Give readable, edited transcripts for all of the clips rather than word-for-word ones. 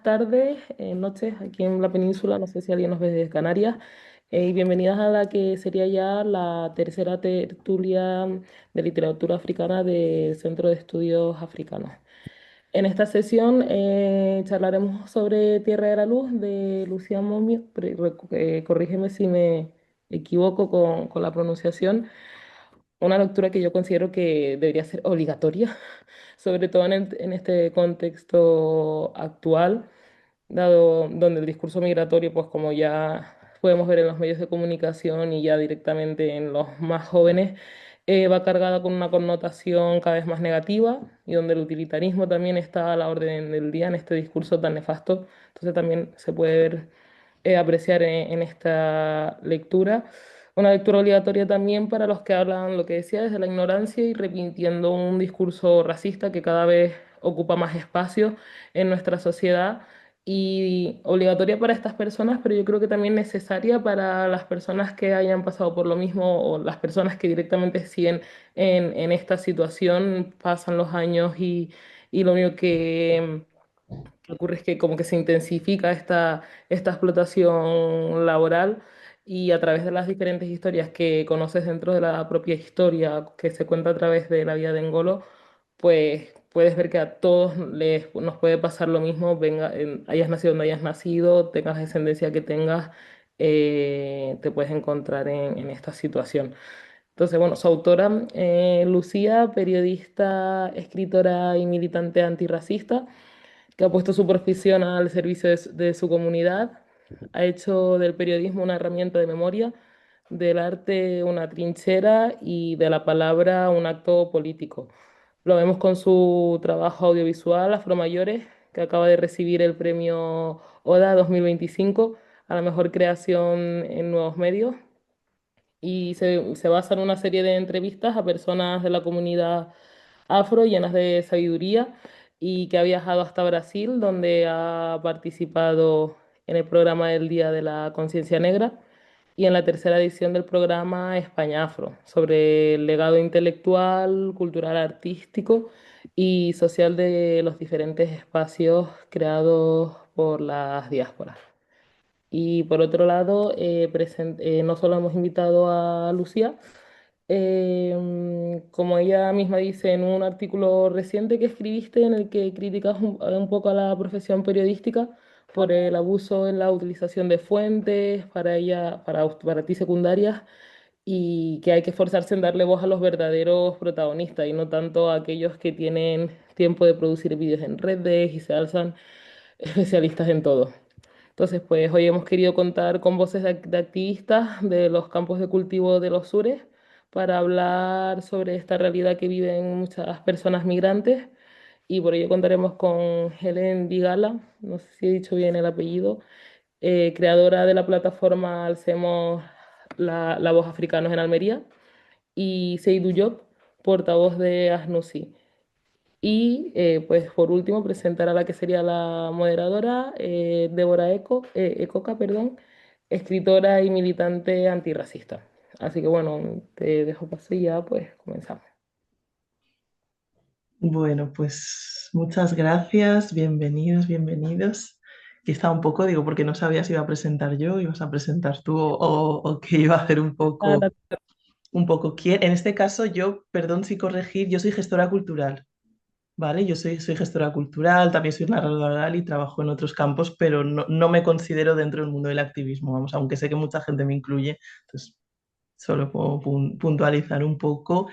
tardes, noches aquí en la península, no sé si alguien nos ve desde Canarias, y bienvenidas a la que sería ya la tercera tertulia de literatura africana del Centro de Estudios Africanos. En esta sesión charlaremos sobre Tierra de la Luz de Lucía Momio, corrígeme si me equivoco con la pronunciación, una lectura que yo considero que debería ser obligatoria, sobre todo en este contexto actual, dado donde el discurso migratorio, pues como ya podemos ver en los medios de comunicación y ya directamente en los más jóvenes, va cargada con una connotación cada vez más negativa y donde el utilitarismo también está a la orden del día en este discurso tan nefasto. Entonces también se puede ver, apreciar en esta lectura. Una lectura obligatoria también para los que hablan, lo que decía, desde la ignorancia y repitiendo un discurso racista que cada vez ocupa más espacio en nuestra sociedad y obligatoria para estas personas, pero yo creo que también necesaria para las personas que hayan pasado por lo mismo o las personas que directamente siguen en esta situación, pasan los años y lo único que ocurre es que como que se intensifica esta explotación laboral y a través de las diferentes historias que conoces dentro de la propia historia que se cuenta a través de la vida de Ngolo, pues puedes ver que a todos nos puede pasar lo mismo, hayas nacido donde hayas nacido, tengas descendencia que tengas, te puedes encontrar en esta situación. Entonces, bueno, su autora, Lucía, periodista, escritora y militante antirracista, que ha puesto su profesión al servicio de su comunidad, ha hecho del periodismo una herramienta de memoria, del arte una trinchera y de la palabra un acto político. Lo vemos con su trabajo audiovisual Afromayores, que acaba de recibir el premio ODA 2025 a la mejor creación en nuevos medios y se basa en una serie de entrevistas a personas de la comunidad afro llenas de sabiduría y que ha viajado hasta Brasil, donde ha participado en el programa del Día de la Conciencia Negra y en la tercera edición del programa España Afro, sobre el legado intelectual, cultural, artístico y social de los diferentes espacios creados por las diásporas. Y por otro lado, no solo hemos invitado a Lucía, como ella misma dice en un artículo reciente que escribiste en el que criticas un poco a la profesión periodística por el abuso en la utilización de fuentes para ella, para ti secundarias, y que hay que esforzarse en darle voz a los verdaderos protagonistas y no tanto a aquellos que tienen tiempo de producir vídeos en redes y se alzan especialistas en todo. Entonces, pues hoy hemos querido contar con voces de activistas de los campos de cultivo de los sures para hablar sobre esta realidad que viven muchas personas migrantes y por ello contaremos con Helen Digala, no sé si he dicho bien el apellido, creadora de la plataforma Alcemos la Voz Africanos en Almería, y Seydou Diop, portavoz de ASNUSI. Y pues por último presentar a la que sería la moderadora, Débora Ecoca, perdón, escritora y militante antirracista. Así que bueno, te dejo paso y ya pues comenzamos. Bueno, pues muchas gracias, bienvenidos, bienvenidos. Que estaba un poco, digo, porque no sabía si iba a presentar yo, ibas a presentar tú o que iba a hacer Nada, En este caso, yo, perdón si corregir, yo soy gestora cultural, ¿vale? Soy gestora cultural, también soy narradora oral y trabajo en otros campos, pero no me considero dentro del mundo del activismo, vamos, aunque sé que mucha gente me incluye, entonces solo puedo puntualizar un poco.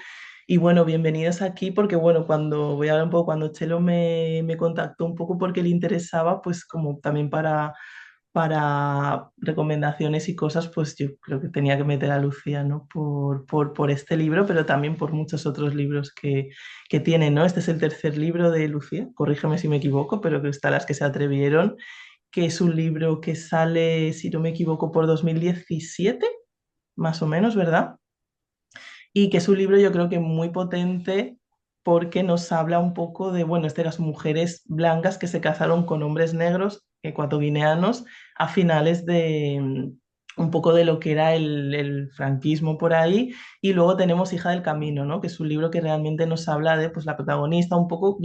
Y bueno, bienvenidos aquí porque bueno, cuando voy a hablar un poco, cuando Chelo me contactó un poco porque le interesaba, pues como también para recomendaciones y cosas, pues yo creo que tenía que meter a Lucía, ¿no? Por este libro, pero también por muchos otros libros que tiene, ¿no? Este es el tercer libro de Lucía, corrígeme si me equivoco, pero que está Las que se atrevieron, que es un libro que sale, si no me equivoco, por 2017 más o menos, ¿verdad? Y que es un libro yo creo que muy potente porque nos habla un poco de, bueno, las mujeres blancas que se casaron con hombres negros ecuatoguineanos a finales de un poco de lo que era el franquismo por ahí. Y luego tenemos Hija del Camino, ¿no? Que es un libro que realmente nos habla de, pues, la protagonista, un poco,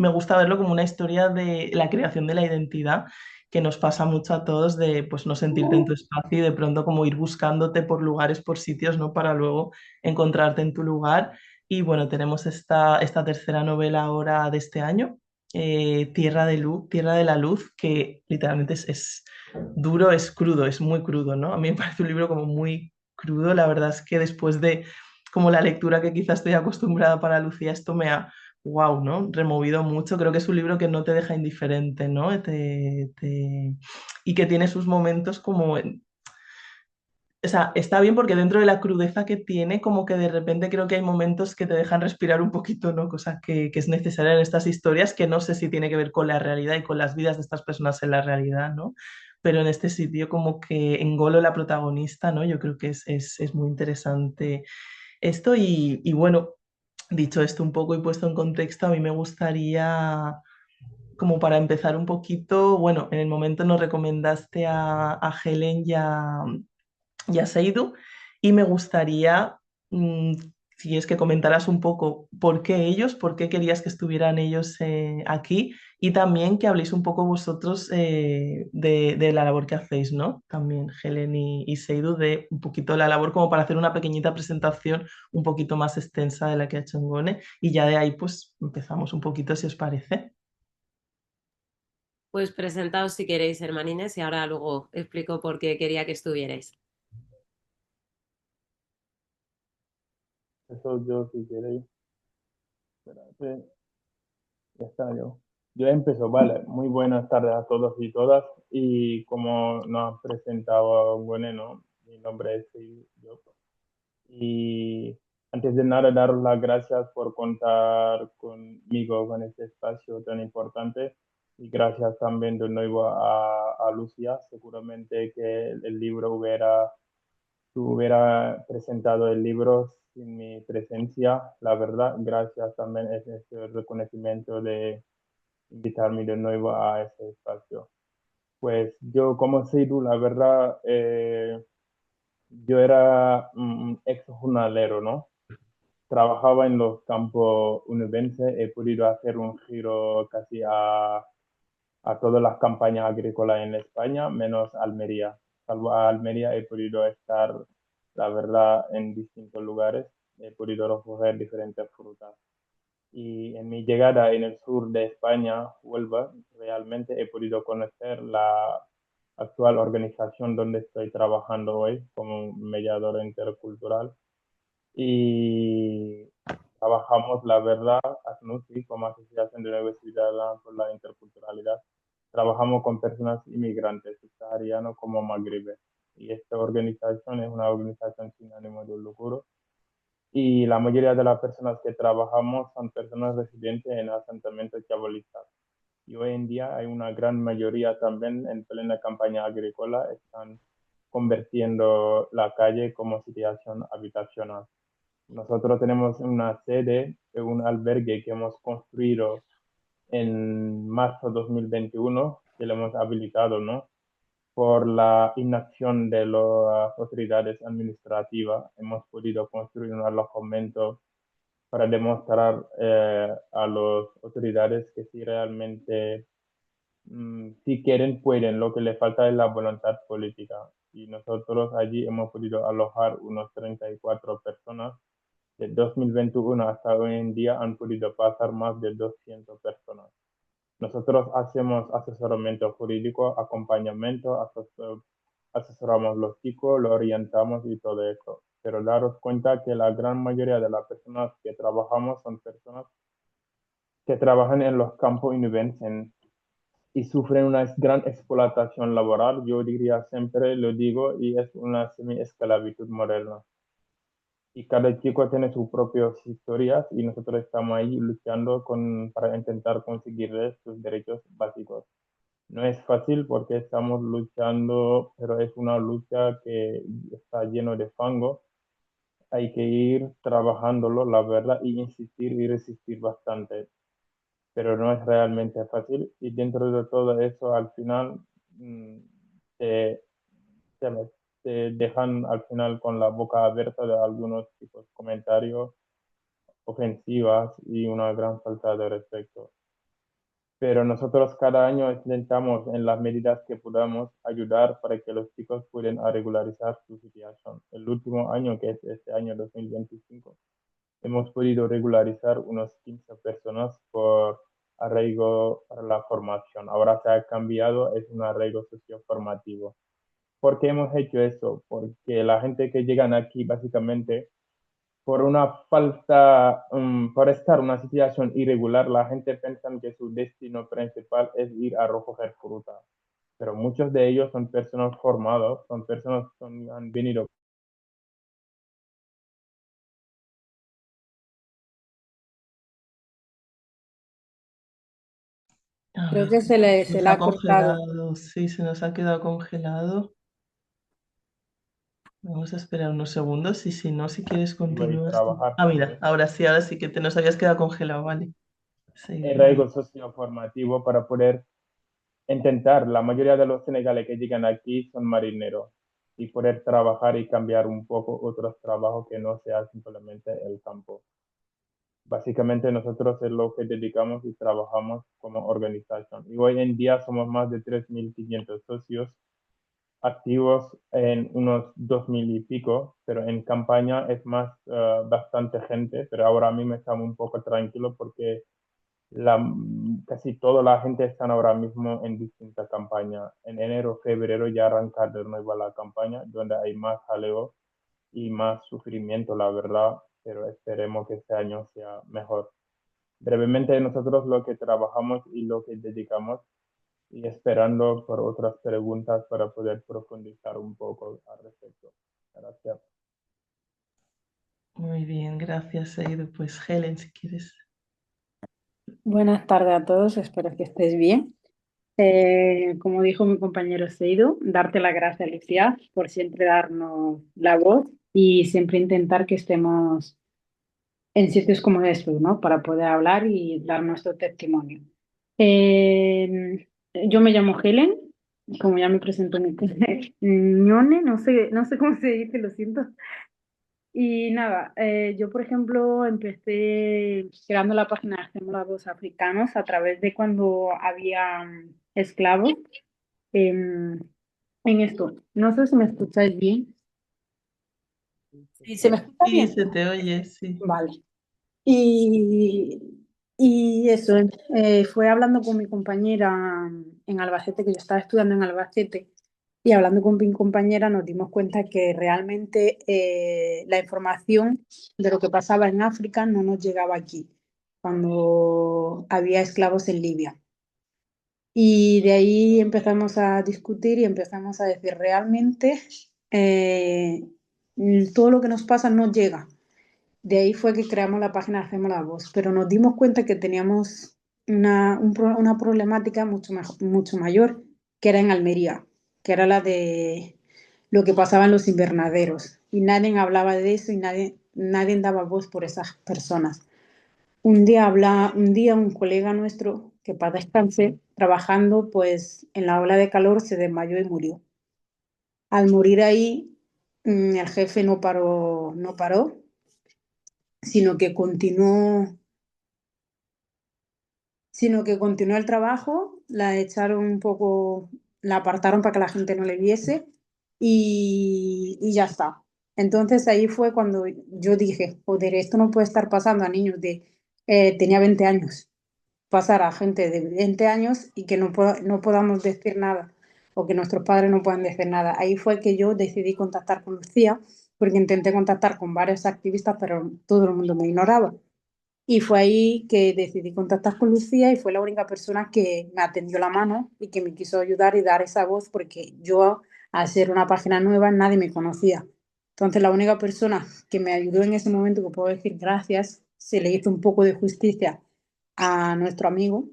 me gusta verlo como una historia de la creación de la identidad que nos pasa mucho a todos de pues no sentirte en tu espacio y de pronto como ir buscándote por lugares, por sitios, ¿no? Para luego encontrarte en tu lugar. Y bueno, tenemos esta tercera novela ahora de este año, Tierra de Luz, Tierra de la Luz, que literalmente es duro, es crudo, es muy crudo, ¿no? A mí me parece un libro como muy crudo, la verdad es que después de como la lectura que quizás estoy acostumbrada para Lucía, esto me ha, wow, ¿no? Removido mucho, creo que es un libro que no te deja indiferente, ¿no? Y que tiene sus momentos como o sea, está bien porque dentro de la crudeza que tiene, como que de repente creo que hay momentos que te dejan respirar un poquito, ¿no? Cosa que es necesaria en estas historias, que no sé si tiene que ver con la realidad y con las vidas de estas personas en la realidad, ¿no? Pero en este sitio como que engolo la protagonista, ¿no? Yo creo que es muy interesante esto y bueno, dicho esto un poco y puesto en contexto, a mí me gustaría, como para empezar un poquito, bueno, en el momento nos recomendaste a Helen y a Seidu, y me gustaría, mm, si es que comentaras un poco por qué ellos, por qué querías que estuvieran ellos aquí, y también que habléis un poco vosotros de la labor que hacéis, ¿no? También Helen y Seidu, de un poquito la labor como para hacer una pequeñita presentación un poquito más extensa de la que ha hecho Ngone, y ya de ahí pues empezamos un poquito, si os parece. Pues presentaos si queréis, hermanines, y ahora luego explico por qué quería que estuvierais. Eso yo, si queréis. Espérate, ya está yo. Yo empiezo, vale. Muy buenas tardes a todos y todas. Y como nos ha presentado Bueno, mi nombre es yo. Y antes de nada, daros las gracias por contar conmigo con este espacio tan importante. Y gracias también de nuevo a Lucia. Seguramente que el libro hubiera presentado el libro sin mi presencia. La verdad, gracias también a ese reconocimiento de invitarme de nuevo a ese espacio. Pues yo, como Seidu, la verdad, yo era un ex jornalero, ¿no? Trabajaba en los campos onubenses, he podido hacer un giro casi a todas las campañas agrícolas en España, menos Almería. Salvo a Almería he podido estar, la verdad, en distintos lugares. He podido recoger diferentes frutas. Y en mi llegada en el sur de España, Huelva, realmente he podido conocer la actual organización donde estoy trabajando hoy como mediador intercultural. Y trabajamos, la verdad, ASNUSI, como Asociación de Universidades por la Interculturalidad. Trabajamos con personas inmigrantes subsaharianos como magrebíes. Y esta organización es una organización sin ánimo de lucro. Y la mayoría de las personas que trabajamos son personas residentes en asentamientos chabolistas. Y hoy en día hay una gran mayoría también en plena campaña agrícola, están convirtiendo la calle como situación habitacional. Nosotros tenemos una sede, un albergue que hemos construido en marzo de 2021, que lo hemos habilitado, ¿no? Por la inacción de las autoridades administrativas, hemos podido construir un alojamiento para demostrar a las autoridades que si realmente, si quieren, pueden. Lo que le falta es la voluntad política. Y nosotros allí hemos podido alojar unos 34 personas de 2021 hasta hoy en día han podido pasar más de 200 personas. Nosotros hacemos asesoramiento jurídico, acompañamiento, asesoramos los chicos, lo orientamos y todo eso. Pero daros cuenta que la gran mayoría de las personas que trabajamos son personas que trabajan en los campos onubenses y sufren una gran explotación laboral. Yo diría siempre, lo digo, y es una semi-esclavitud moderna. Y cada chico tiene sus propias historias y nosotros estamos ahí luchando para intentar conseguirles sus derechos básicos. No es fácil porque estamos luchando, pero es una lucha que está lleno de fango. Hay que ir trabajándolo, la verdad, y insistir y resistir bastante, pero no es realmente fácil. Y dentro de todo eso, al final, mm, te, te, te dejan al final con la boca abierta de algunos tipos de comentarios ofensivas y una gran falta de respeto. pero nosotros cada año intentamos, en las medidas que podamos, ayudar para que los chicos puedan regularizar su situación. El último año, que es este año 2025, hemos podido regularizar unos 15 personas por arraigo a la formación. Ahora se ha cambiado, es un arraigo socioformativo. ¿Por qué hemos hecho eso? Porque la gente que llegan aquí básicamente por una falta, por estar en una situación irregular, la gente piensa que su destino principal es ir a recoger fruta. Pero muchos de ellos son personas formadas, son personas que han venido. A Creo ver, que se nos le ha ha cortado. congelado, sí, se nos ha quedado congelado. Vamos a esperar unos segundos y si no, si quieres Iba a continúas tú. trabajar Ah, con mira, ahora sí que te nos habías quedado congelado, vale. Sí, arraigo socioformativo para poder intentar. La mayoría de los senegaleses que llegan aquí son marineros y poder trabajar y cambiar un poco otros trabajos que no sea simplemente el campo. Básicamente nosotros es lo que dedicamos y trabajamos como organización. Y hoy en día somos más de 3.500 socios activos en unos 2.000 y pico, pero en campaña es más bastante gente, pero ahora mismo estamos un poco tranquilos porque casi toda la gente está ahora mismo en distintas campañas. En enero, febrero ya arranca de nuevo la campaña, donde hay más jaleo y más sufrimiento, la verdad, pero esperemos que este año sea mejor. Brevemente, nosotros lo que trabajamos y lo que dedicamos y esperando por otras preguntas para poder profundizar un poco al respecto. Gracias. muy bien, gracias, Eido. Pues Helen, si quieres. Buenas tardes a todos, espero que estés bien. Como dijo mi compañero Seido, darte las gracias, Lucía, por siempre darnos la voz y siempre intentar que estemos en sitios como estos, ¿no? Para poder hablar y dar nuestro testimonio. Yo me llamo Helen, como ya me presentó mi Ñone, no sé cómo se dice, lo siento. Y nada, yo por ejemplo empecé creando la página de Hacemos la Voz Africanos a través de cuando había esclavos en, en esto. No sé si me escucháis bien. ¿Sí, se me escucha Sí, bien? se te oye, sí. Vale. Y, y eso, fue hablando con mi compañera en Albacete, que yo estaba estudiando en Albacete, y hablando con mi compañera nos dimos cuenta que realmente la información de lo que pasaba en África no nos llegaba aquí, cuando había esclavos en Libia. Y de ahí empezamos a discutir y empezamos a decir, realmente eh, todo lo que nos pasa no llega. De ahí fue que creamos la página Hacemos la Voz, pero nos dimos cuenta que teníamos una problemática mucho mayor, que era en Almería, que era la de lo que pasaba en los invernaderos. Y nadie hablaba de eso y nadie daba voz por esas personas. Un día un colega nuestro, que para descanse, trabajando pues en la ola de calor, se desmayó y murió. Al morir ahí, el jefe no paró, sino que continuó el trabajo, la echaron un poco, la apartaron para que la gente no le viese y ya está. Entonces ahí fue cuando yo dije, joder, esto no puede estar pasando a niños tenía 20 años, pasar a gente de 20 años y que no podamos decir nada o que nuestros padres no puedan decir nada. Ahí fue que yo decidí contactar con Lucía, porque intenté contactar con varios activistas, pero todo el mundo me ignoraba. Y fue ahí que decidí contactar con Lucía y fue la única persona que me atendió la mano y que me quiso ayudar y dar esa voz porque yo, al ser una página nueva, nadie me conocía. Entonces, la única persona que me ayudó en ese momento, que puedo decir gracias, se le hizo un poco de justicia a nuestro amigo,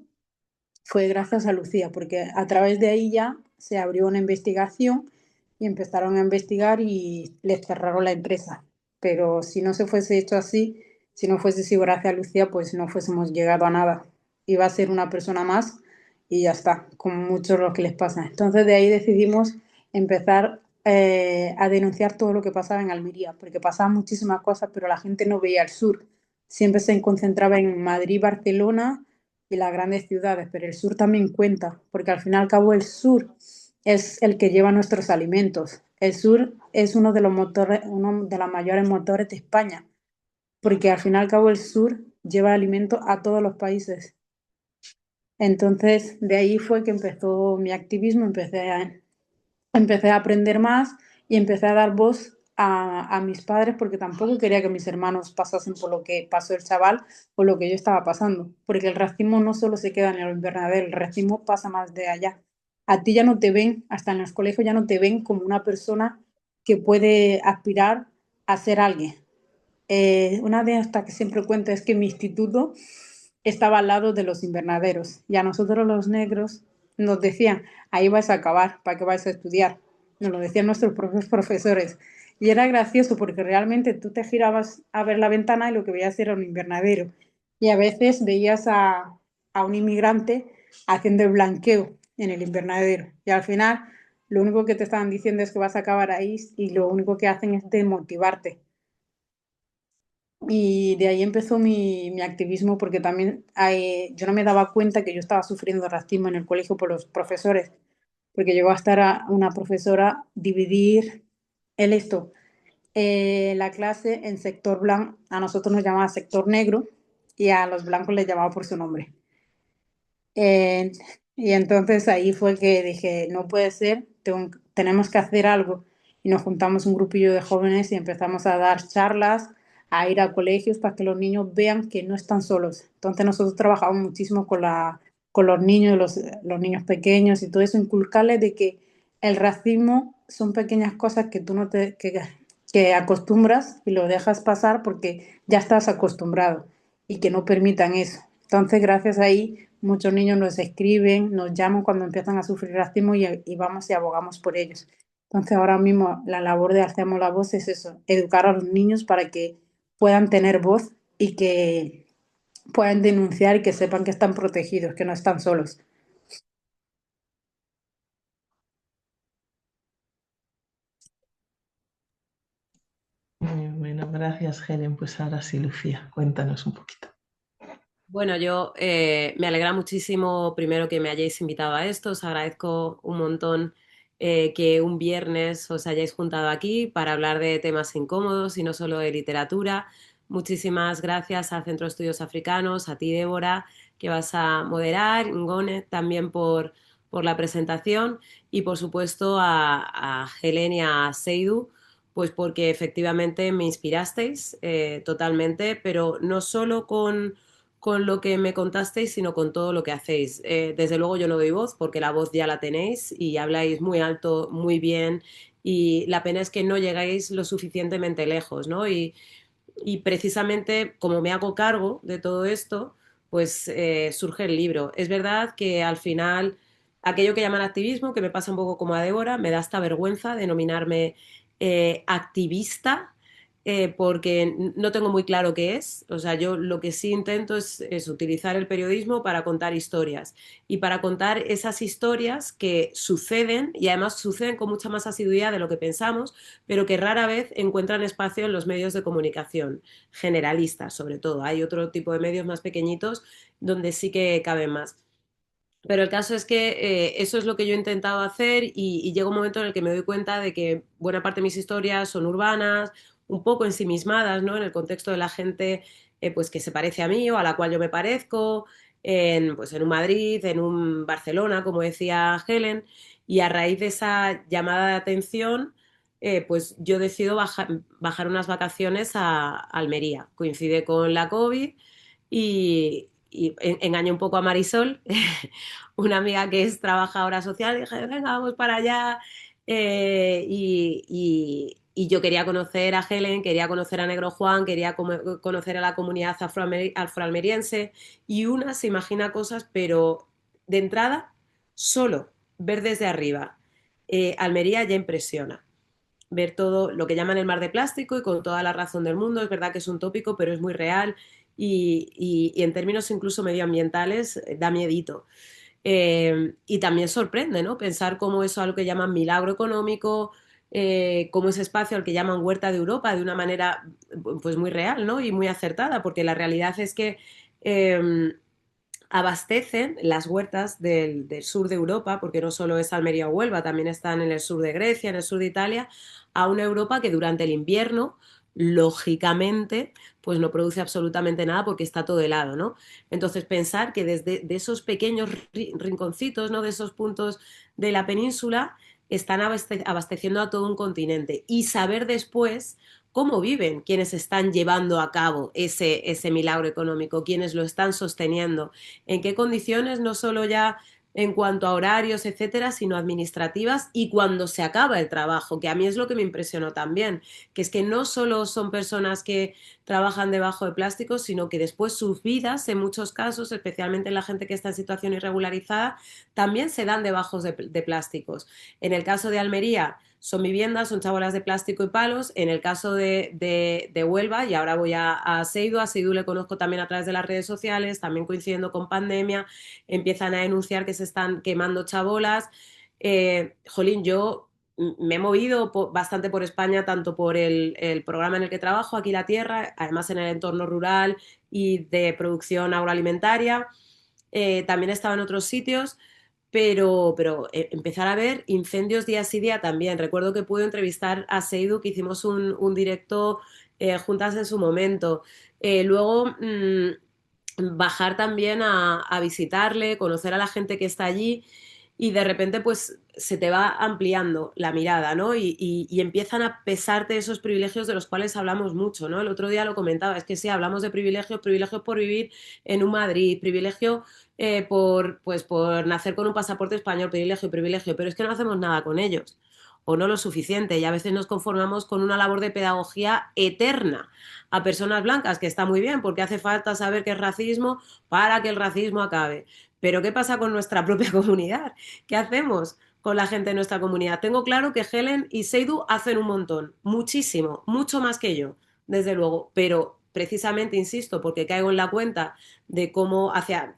fue gracias a Lucía, porque a través de ahí ya se abrió una investigación y empezaron a investigar y les cerraron la empresa. Pero si no se fuese hecho así, si no fuese sido gracias a Lucía, pues no fuésemos llegado a nada. Iba a ser una persona más y ya está, como muchos los que les pasa. Entonces de ahí decidimos empezar a denunciar todo lo que pasaba en Almería, porque pasaban muchísimas cosas, pero la gente no veía el sur. Siempre se concentraba en Madrid, Barcelona, y las grandes ciudades, pero el sur también cuenta, porque al fin y al cabo el sur es el que lleva nuestros alimentos. El sur es uno de los motores, uno de los mayores motores de España, porque al fin y al cabo el sur lleva alimento a todos los países. Entonces, de ahí fue que empezó mi activismo, empecé a aprender más y empecé a dar voz a mis padres porque tampoco quería que mis hermanos pasasen por lo que pasó el chaval o lo que yo estaba pasando, porque el racismo no solo se queda en el invernadero, el racismo pasa más de allá. A ti ya no te ven, hasta en los colegios ya no te ven como una persona que puede aspirar a ser alguien. Una de estas que siempre cuento es que mi instituto estaba al lado de los invernaderos y a nosotros los negros nos decían, ahí vais a acabar, ¿para qué vais a estudiar? Nos lo decían nuestros propios profesores. Y era gracioso porque realmente tú te girabas a ver la ventana y lo que veías era un invernadero. Y a veces veías a un inmigrante haciendo el blanqueo en el invernadero. Y al final lo único que te estaban diciendo es que vas a acabar ahí y lo único que hacen es desmotivarte. Y de ahí empezó mi activismo porque también yo no me daba cuenta que yo estaba sufriendo racismo en el colegio por los profesores, porque llegó a estar una profesora dividir la clase en sector blanco, a nosotros nos llamaba sector negro y a los blancos les llamaba por su nombre. Eh, y entonces ahí fue que dije, no puede ser, tenemos que hacer algo. Y nos juntamos un grupillo de jóvenes y empezamos a dar charlas, a ir a colegios para que los niños vean que no están solos. Entonces nosotros trabajamos muchísimo con los niños, los niños pequeños y todo eso, inculcarles de que el racismo son pequeñas cosas que tú no que acostumbras y lo dejas pasar porque ya estás acostumbrado y que no permitan eso. Entonces, gracias a ahí, muchos niños nos escriben, nos llaman cuando empiezan a sufrir racismo y vamos y abogamos por ellos. Entonces, ahora mismo la labor de Hacemos la Voz es eso, educar a los niños para que puedan tener voz y que puedan denunciar y que sepan que están protegidos, que no están solos. Bueno, gracias, Helen. Pues ahora sí, Lucía, cuéntanos un poquito. Bueno, yo me alegra muchísimo primero que me hayáis invitado a esto. Os agradezco un montón que un viernes os hayáis juntado aquí para hablar de temas incómodos y no solo de literatura. Muchísimas gracias al Centro de Estudios Africanos, a ti, Débora, que vas a moderar, Ngone, también por la presentación y por supuesto a Helen y a Seidu, pues porque efectivamente me inspirasteis totalmente, pero no solo con lo que me contasteis, sino con todo lo que hacéis. Desde luego yo no doy voz porque la voz ya la tenéis y habláis muy alto, muy bien y la pena es que no llegáis lo suficientemente lejos, ¿no? Y precisamente como me hago cargo de todo esto, pues surge el libro. Es verdad que al final aquello que llaman activismo, que me pasa un poco como a Débora, me da esta vergüenza denominarme activista porque no tengo muy claro qué es. O sea, yo lo que sí intento es utilizar el periodismo para contar historias y para contar esas historias que suceden y además suceden con mucha más asiduidad de lo que pensamos, pero que rara vez encuentran espacio en los medios de comunicación, generalistas sobre todo. Hay otro tipo de medios más pequeñitos donde sí que caben más. Pero el caso es que eso es lo que yo he intentado hacer y llega un momento en el que me doy cuenta de que buena parte de mis historias son urbanas, un poco ensimismadas, ¿no? En el contexto de la gente pues que se parece a mí o a la cual yo me parezco, pues en un Madrid, en un Barcelona, como decía Helen, y a raíz de esa llamada de atención, pues yo decido bajar unas vacaciones a Almería. Coincide con la COVID y engañé un poco a Marisol, una amiga que es trabajadora social, y dije, venga, vamos para allá. Y yo quería conocer a Helen, quería conocer a Negro Juan, quería conocer a la comunidad afroalmeriense y una se imagina cosas, pero de entrada, solo ver desde arriba. Almería ya impresiona. Ver todo lo que llaman el mar de plástico y con toda la razón del mundo, es verdad que es un tópico, pero es muy real y en términos incluso medioambientales da miedito. Y también sorprende, ¿no? Pensar cómo eso a lo que llaman milagro económico, cómo ese espacio al que llaman huerta de Europa de una manera pues muy real, ¿no? Y muy acertada, porque la realidad es que abastecen las huertas del sur de Europa, porque no solo es Almería o Huelva, también están en el sur de Grecia, en el sur de Italia, a una Europa que durante el invierno, lógicamente, pues no produce absolutamente nada porque está todo helado, ¿no? Entonces pensar que desde de esos pequeños rinconcitos, ¿no? De esos puntos de la península, están abasteciendo a todo un continente y saber después cómo viven quienes están llevando a cabo ese milagro económico, quienes lo están sosteniendo, en qué condiciones, no solo ya en cuanto a horarios, etcétera, sino administrativas y cuando se acaba el trabajo, que a mí es lo que me impresionó también, que es que no solo son personas que trabajan debajo de plásticos, sino que después sus vidas, en muchos casos, especialmente la gente que está en situación irregularizada, también se dan debajo de plásticos. En el caso de Almería, son viviendas, son chabolas de plástico y palos. En el caso de Huelva, y ahora voy a Seidu le conozco también a través de las redes sociales, también coincidiendo con pandemia, empiezan a denunciar que se están quemando chabolas. Jolín, yo me he movido bastante por España, tanto por el programa en el que trabajo, Aquí la Tierra, además en el entorno rural y de producción agroalimentaria. También he estado en otros sitios, pero empezar a ver incendios día sí día también. Recuerdo que pude entrevistar a Seidu, que hicimos un directo juntas en su momento. Luego bajar también a visitarle, conocer a la gente que está allí y de repente pues se te va ampliando la mirada, ¿no? Y empiezan a pesarte esos privilegios de los cuales hablamos mucho, ¿no? El otro día lo comentaba, es que sí, hablamos de privilegios, privilegios por vivir en un Madrid, privilegio por nacer con un pasaporte español, privilegio, privilegio, pero es que no hacemos nada con ellos o no lo suficiente y a veces nos conformamos con una labor de pedagogía eterna a personas blancas, que está muy bien porque hace falta saber qué es racismo para que el racismo acabe. Pero ¿qué pasa con nuestra propia comunidad? ¿Qué hacemos con la gente de nuestra comunidad? Tengo claro que Helen y Seidu hacen un montón, muchísimo, mucho más que yo, desde luego, pero precisamente, insisto, porque caigo en la cuenta de cómo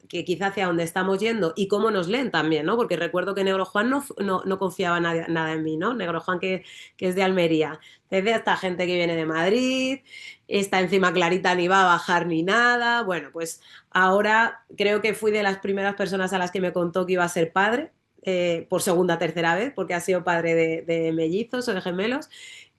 que quizá hacia dónde estamos yendo y cómo nos leen también, ¿no? Porque recuerdo que Negro Juan no confiaba nada en mí, ¿no? Negro Juan que es de Almería. Es de esta gente que viene de Madrid, está encima clarita, ni va a bajar ni nada. Bueno, pues ahora creo que fui de las primeras personas a las que me contó que iba a ser padre, por segunda, tercera vez, porque ha sido padre de mellizos o de gemelos.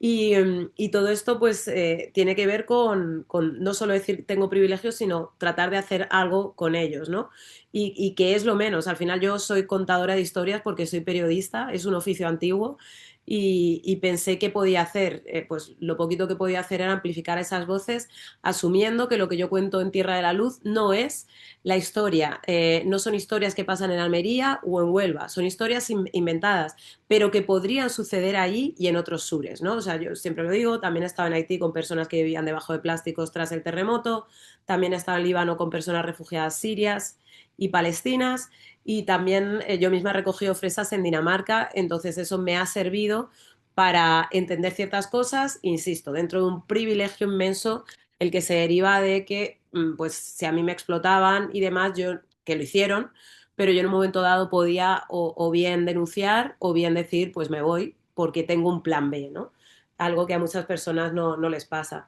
Y todo esto pues tiene que ver con no solo decir tengo privilegios, sino tratar de hacer algo con ellos, ¿no? Y que es lo menos. Al final yo soy contadora de historias porque soy periodista, es un oficio antiguo y pensé que podía hacer, pues lo poquito que podía hacer era amplificar esas voces, asumiendo que lo que yo cuento en Tierra de la Luz no es la historia, no son historias que pasan en Almería o en Huelva, son historias inventadas, pero que podrían suceder allí y en otros sures, ¿no? O sea, yo siempre lo digo, también he estado en Haití con personas que vivían debajo de plásticos tras el terremoto, también he estado en Líbano con personas refugiadas sirias y palestinas, y también yo misma he recogido fresas en Dinamarca, entonces eso me ha servido para entender ciertas cosas, insisto, dentro de un privilegio inmenso, el que se deriva de que, pues, si a mí me explotaban y demás, yo, que lo hicieron, pero yo en un momento dado podía o bien denunciar o bien decir, pues me voy porque tengo un plan B, ¿no? Algo que a muchas personas no les pasa.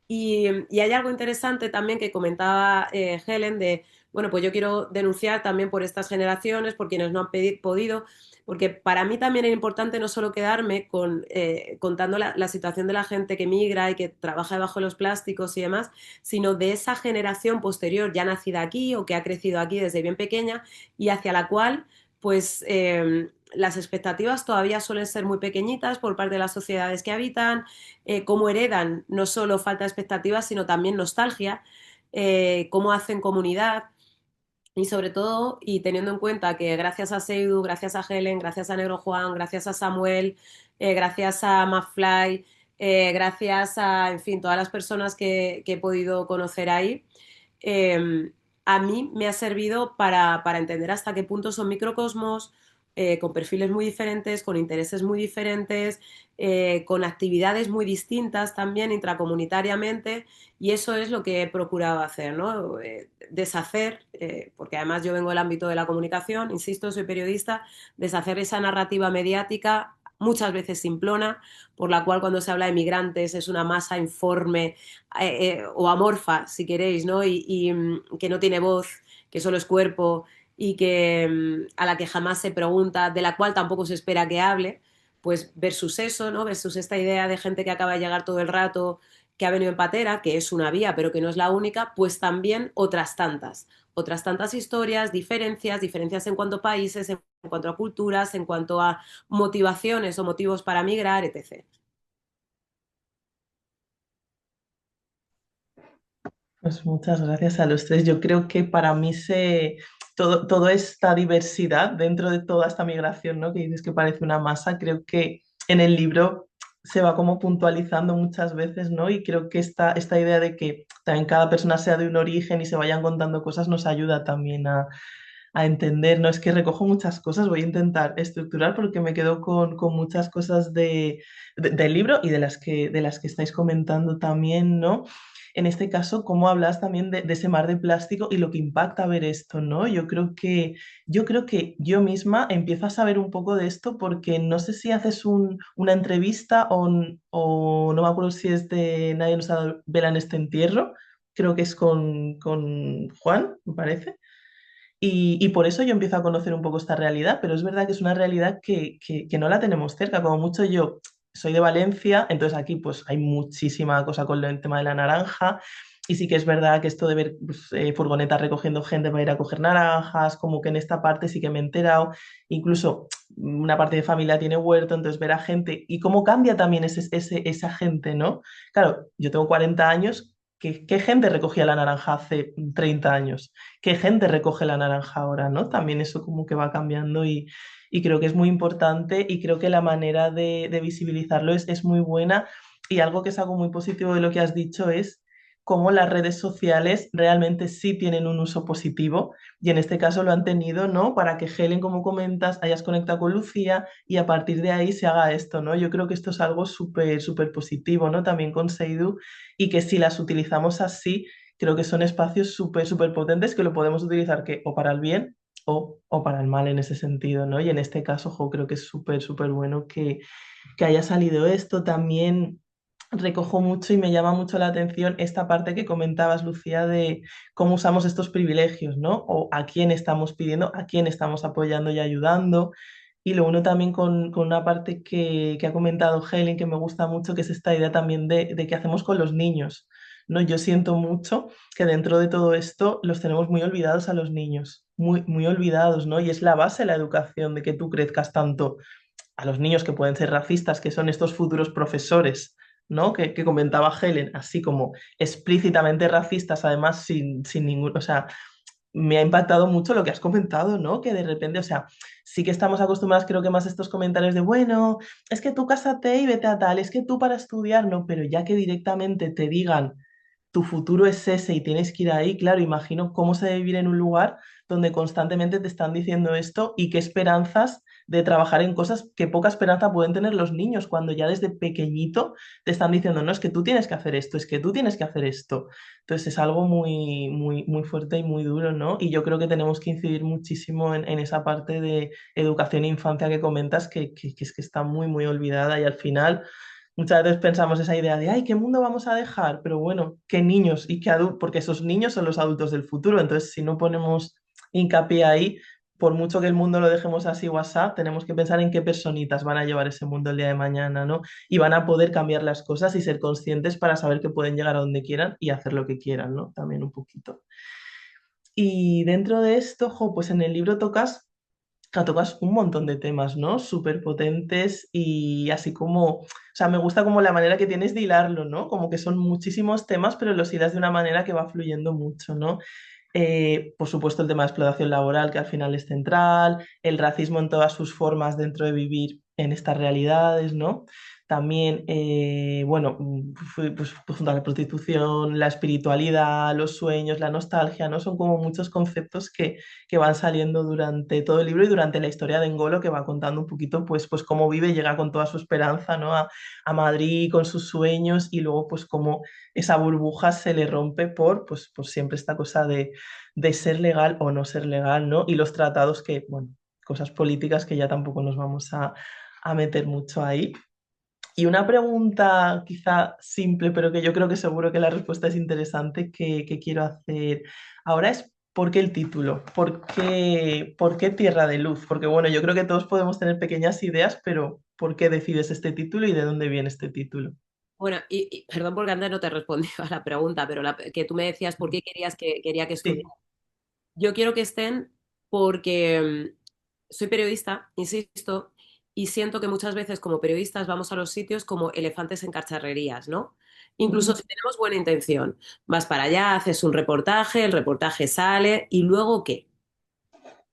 Y hay algo interesante también que comentaba Helen de, bueno, pues yo quiero denunciar también por estas generaciones, por quienes no han podido, porque para mí también es importante no solo quedarme contando la situación de la gente que migra y que trabaja debajo de los plásticos y demás, sino de esa generación posterior ya nacida aquí o que ha crecido aquí desde bien pequeña y hacia la cual, pues, las expectativas todavía suelen ser muy pequeñitas por parte de las sociedades que habitan, cómo heredan no solo falta de expectativas, sino también nostalgia, cómo hacen comunidad. Y sobre todo, y teniendo en cuenta que gracias a Seidu, gracias a Helen, gracias a Negro Juan, gracias a Samuel, gracias a McFly, gracias a, en fin, todas las personas que he podido conocer ahí, eh, a mí me ha servido para entender hasta qué punto son microcosmos, con perfiles muy diferentes, con intereses muy diferentes, con actividades muy distintas también intracomunitariamente, y eso es lo que he procurado hacer, ¿no? Deshacer, porque además yo vengo del ámbito de la comunicación, insisto, soy periodista, deshacer esa narrativa mediática muchas veces simplona, por la cual cuando se habla de migrantes es una masa informe o amorfa, si queréis, ¿no? Que no tiene voz, que solo es cuerpo y que a la que jamás se pregunta, de la cual tampoco se espera que hable, pues versus eso, ¿no? Versus esta idea de gente que acaba de llegar todo el rato, que ha venido en patera, que es una vía, pero que no es la única, pues también otras tantas historias, diferencias en cuanto a países, en cuanto a culturas, en cuanto a motivaciones o motivos para migrar, etc. Pues muchas gracias a los tres. Yo creo que para mí toda esta diversidad dentro de toda esta migración, ¿no? Que dices que parece una masa, creo que en el libro se va como puntualizando muchas veces, ¿no? Y creo que esta idea de que también cada persona sea de un origen y se vayan contando cosas nos ayuda también a entender, ¿no? Es que recojo muchas cosas, voy a intentar estructurar porque me quedo con muchas cosas del libro y de las que estáis comentando también, ¿no? En este caso, cómo hablas también de ese mar de plástico y lo que impacta ver esto, ¿no? Yo creo que yo misma empiezo a saber un poco de esto porque no sé si haces una entrevista o no me acuerdo si es de Nadie nos ha dado vela en este entierro, creo que es con Juan, me parece. Y por eso yo empiezo a conocer un poco esta realidad, pero es verdad que es una realidad que no la tenemos cerca. Como mucho yo soy de Valencia, entonces aquí pues hay muchísima cosa con el tema de la naranja. Y sí que es verdad que esto de ver pues, furgonetas recogiendo gente para ir a coger naranjas, como que en esta parte sí que me he enterado. Incluso una parte de familia tiene huerto, entonces ver a gente y cómo cambia también esa gente, ¿no? Claro, yo tengo 40 años, ¿qué gente recogía la naranja hace 30 años? ¿Qué gente recoge la naranja ahora, ¿no? También eso como que va cambiando y creo que es muy importante y creo que la manera de visibilizarlo es muy buena y algo que es algo muy positivo de lo que has dicho es cómo las redes sociales realmente sí tienen un uso positivo y en este caso lo han tenido, ¿no? Para que Helen, como comentas, hayas conectado con Lucía y a partir de ahí se haga esto, ¿no? Yo creo que esto es algo súper, súper positivo, ¿no? También con Seidu y que si las utilizamos así creo que son espacios súper, súper potentes que lo podemos utilizar que o para el bien o para el mal en ese sentido, ¿no? Y en este caso, jo, creo que es súper, súper bueno que haya salido esto. También recojo mucho y me llama mucho la atención esta parte que comentabas, Lucía, de cómo usamos estos privilegios, ¿no? O a quién estamos pidiendo, a quién estamos apoyando y ayudando. Y lo uno también con una parte que ha comentado Helen, que me gusta mucho, que es esta idea también de qué hacemos con los niños, ¿no? Yo siento mucho que dentro de todo esto los tenemos muy olvidados a los niños, muy, muy olvidados, ¿no? Y es la base de la educación, de que tú crezcas tanto a los niños que pueden ser racistas, que son estos futuros profesores, ¿no? Que comentaba Helen, así como explícitamente racistas, además sin ningún, o sea, me ha impactado mucho lo que has comentado, ¿no? Que de repente, o sea, sí que estamos acostumbrados, creo que más a estos comentarios de, bueno, es que tú cásate y vete a tal, es que tú para estudiar, no, pero ya que directamente te digan tu futuro es ese y tienes que ir ahí, claro, imagino cómo se debe vivir en un lugar donde constantemente te están diciendo esto y qué esperanzas de trabajar en cosas que poca esperanza pueden tener los niños cuando ya desde pequeñito te están diciendo, no, es que tú tienes que hacer esto, es que tú tienes que hacer esto. Entonces es algo muy, muy, muy fuerte y muy duro, ¿no? Y yo creo que tenemos que incidir muchísimo en esa parte de educación e infancia que comentas, que es que está muy, muy olvidada y al final muchas veces pensamos esa idea de, ay, ¿qué mundo vamos a dejar? Pero bueno, ¿qué niños y qué adultos? Porque esos niños son los adultos del futuro. Entonces, si no ponemos hincapié ahí, por mucho que el mundo lo dejemos así WhatsApp, tenemos que pensar en qué personitas van a llevar ese mundo el día de mañana, ¿no? Y van a poder cambiar las cosas y ser conscientes para saber que pueden llegar a donde quieran y hacer lo que quieran, ¿no? También un poquito. Y dentro de esto, jo, pues en el libro tocas un montón de temas, ¿no? Súper potentes y así como, o sea, me gusta como la manera que tienes de hilarlo, ¿no? Como que son muchísimos temas, pero los hilas de una manera que va fluyendo mucho, ¿no? Por supuesto, el tema de explotación laboral, que al final es central, el racismo en todas sus formas dentro de vivir en estas realidades, ¿no? También, bueno, pues junto a la prostitución, la espiritualidad, los sueños, la nostalgia, ¿no? Son como muchos conceptos que van saliendo durante todo el libro y durante la historia de Engolo, que va contando un poquito, pues cómo vive y llega con toda su esperanza, ¿no? A Madrid, con sus sueños y luego, pues cómo esa burbuja se le rompe por siempre esta cosa de ser legal o no ser legal, ¿no? Y los tratados que, bueno, cosas políticas que ya tampoco nos vamos a meter mucho ahí. Y una pregunta quizá simple, pero que yo creo que seguro que la respuesta es interesante que quiero hacer ahora es, ¿Por qué el título? Por qué Tierra de Luz? Porque bueno, yo creo que todos podemos tener pequeñas ideas, pero ¿por qué decides este título y de dónde viene este título? Bueno, y perdón porque antes no te respondí a la pregunta, pero que tú me decías por qué quería que estuviera. Sí. Yo quiero que estén porque soy periodista, insisto, y siento que muchas veces como periodistas vamos a los sitios como elefantes en cacharrerías, ¿no? Incluso Ujú. si tenemos buena intención, vas para allá, haces un reportaje, el reportaje sale, ¿y luego qué?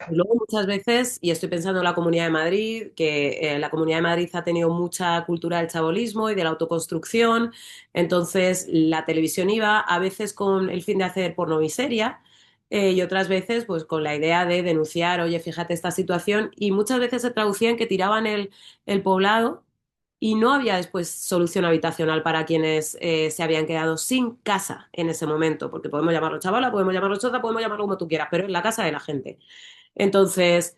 Y luego muchas veces, y estoy pensando en la Comunidad de Madrid, que la Comunidad de Madrid ha tenido mucha cultura del chabolismo y de la autoconstrucción, entonces la televisión iba a veces con el fin de hacer pornomiseria y otras veces pues con la idea de denunciar, oye, fíjate esta situación, y muchas veces se traducía en que tiraban el poblado y no había después solución habitacional para quienes se habían quedado sin casa en ese momento, porque podemos llamarlo chavala, podemos llamarlo chota, podemos llamarlo como tú quieras, pero es la casa de la gente. Entonces,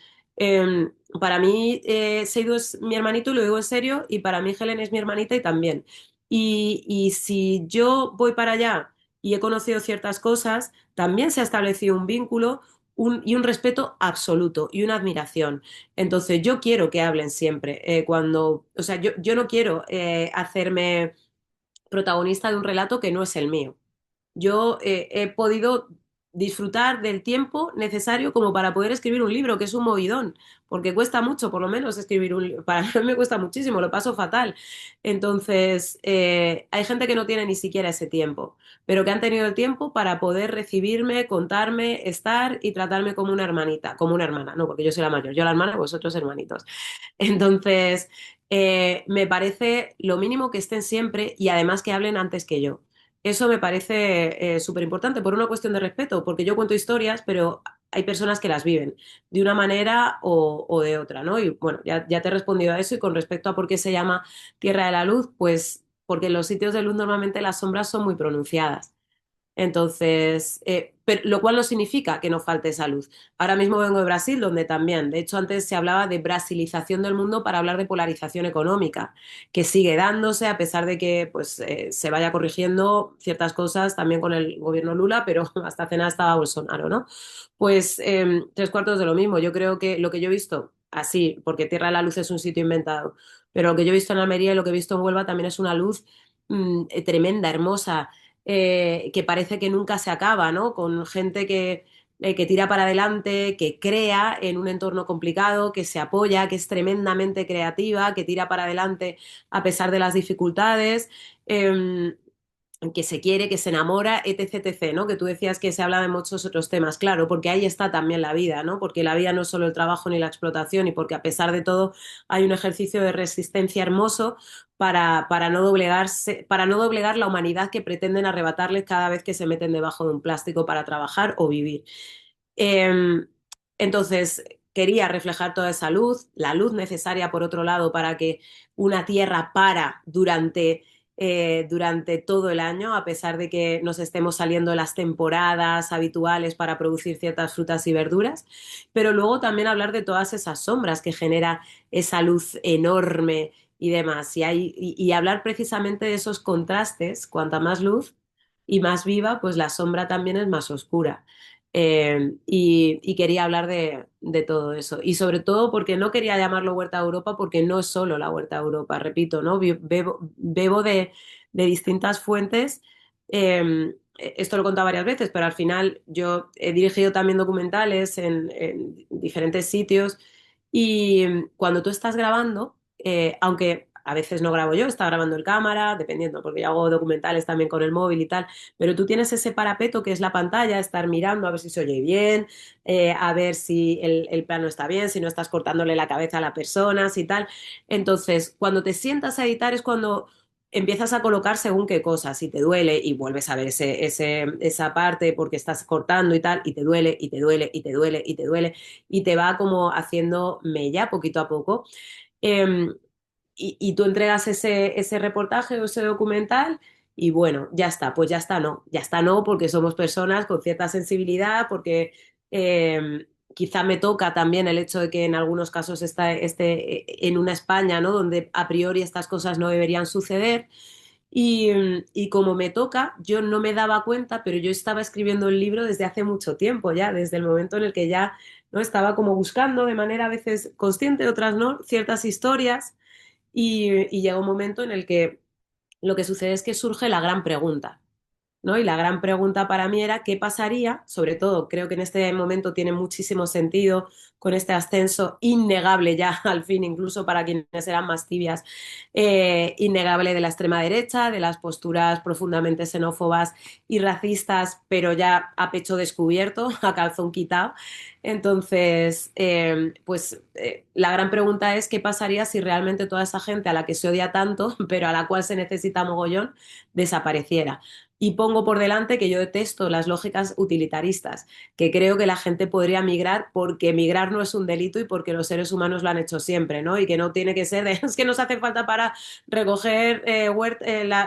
para mí, Seidu es mi hermanito y lo digo en serio, y para mí Helen es mi hermanita y también. Y si yo voy para allá y he conocido ciertas cosas, también se ha establecido un vínculo y un respeto absoluto y una admiración. Entonces, yo quiero que hablen siempre. O sea, yo no quiero hacerme protagonista de un relato que no es el mío. Yo he podido disfrutar del tiempo necesario como para poder escribir un libro, que es un movidón, porque cuesta mucho, por lo menos, escribir un libro. Para mí me cuesta muchísimo, lo paso fatal. Entonces, hay gente que no tiene ni siquiera ese tiempo, pero que han tenido el tiempo para poder recibirme, contarme, estar y tratarme como una hermanita, como una hermana, no, porque yo soy la mayor, yo la hermana, vosotros hermanitos. Entonces, me parece lo mínimo que estén siempre y además que hablen antes que yo. Eso me parece súper importante por una cuestión de respeto, porque yo cuento historias, pero hay personas que las viven de una manera o de otra, ¿no? Y bueno, ya te he respondido a eso y con respecto a por qué se llama Tierra de la Luz, pues porque en los sitios de luz normalmente las sombras son muy pronunciadas. Entonces, pero, lo cual no significa que no falte esa luz. Ahora mismo vengo de Brasil, donde también, de hecho, antes se hablaba de brasilización del mundo para hablar de polarización económica, que sigue dándose a pesar de que pues, se vaya corrigiendo ciertas cosas también con el gobierno Lula, pero hasta hace nada estaba Bolsonaro, ¿no? Pues tres cuartos de lo mismo. Yo creo que lo que yo he visto, así, porque Tierra de la Luz es un sitio inventado, pero lo que yo he visto en Almería y lo que he visto en Huelva también es una luz tremenda, hermosa, que parece que nunca se acaba, ¿no? Con gente que tira para adelante, que crea en un entorno complicado, que se apoya, que es tremendamente creativa, que tira para adelante a pesar de las dificultades. Que se quiere, que se enamora, etc, etc, ¿no? Que tú decías que se habla de muchos otros temas, claro, porque ahí está también la vida, ¿no? Porque la vida no es solo el trabajo ni la explotación y porque a pesar de todo hay un ejercicio de resistencia hermoso para no doblegarse, para no doblegar la humanidad que pretenden arrebatarles cada vez que se meten debajo de un plástico para trabajar o vivir. Eh, entonces, quería reflejar toda esa luz, la luz necesaria, por otro lado, para que una tierra para durante todo el año, a pesar de que nos estemos saliendo las temporadas habituales para producir ciertas frutas y verduras, pero luego también hablar de todas esas sombras que genera esa luz enorme y demás, y hablar precisamente de esos contrastes, cuanta más luz y más viva, pues la sombra también es más oscura. Y quería hablar de todo eso. Y sobre todo porque no quería llamarlo Huerta de Europa, porque no es solo la Huerta de Europa, repito, ¿no? Bebo de distintas fuentes. Esto lo he contado varias veces, pero al final yo he dirigido también documentales en diferentes sitios y cuando tú estás grabando, aunque a veces no grabo yo, está grabando el cámara, dependiendo, porque yo hago documentales también con el móvil y tal, pero tú tienes ese parapeto que es la pantalla, estar mirando a ver si se oye bien, a ver si el plano está bien, si no estás cortándole la cabeza a la persona, si tal. Entonces, cuando te sientas a editar es cuando empiezas a colocar según qué cosas, si te duele y vuelves a ver esa parte porque estás cortando y tal, y te duele, y te duele, y te duele, y te duele, y te va como haciendo mella poquito a poco. Eh, y tú entregas ese reportaje o ese documental y bueno, ya está, pues ya está no, porque somos personas con cierta sensibilidad, porque quizá me toca también el hecho de que en algunos casos esté en una España, ¿no? Donde a priori estas cosas no deberían suceder Y como me toca, yo no me daba cuenta, pero yo estaba escribiendo el libro desde hace mucho tiempo ya, desde el momento en el que ya no estaba como buscando de manera a veces consciente, otras no, ciertas historias y llega un momento en el que lo que sucede es que surge la gran pregunta. ¿No? Y la gran pregunta para mí era qué pasaría, sobre todo creo que en este momento tiene muchísimo sentido con este ascenso innegable ya al fin, incluso para quienes eran más tibias, innegable de la extrema derecha, de las posturas profundamente xenófobas y racistas, pero ya a pecho descubierto, a calzón quitado. Entonces, la gran pregunta es qué pasaría si realmente toda esa gente a la que se odia tanto, pero a la cual se necesita mogollón, desapareciera. Y pongo por delante que yo detesto las lógicas utilitaristas, que creo que la gente podría migrar porque migrar no es un delito y porque los seres humanos lo han hecho siempre, ¿no? Y que no tiene que ser de, es que nos hace falta para recoger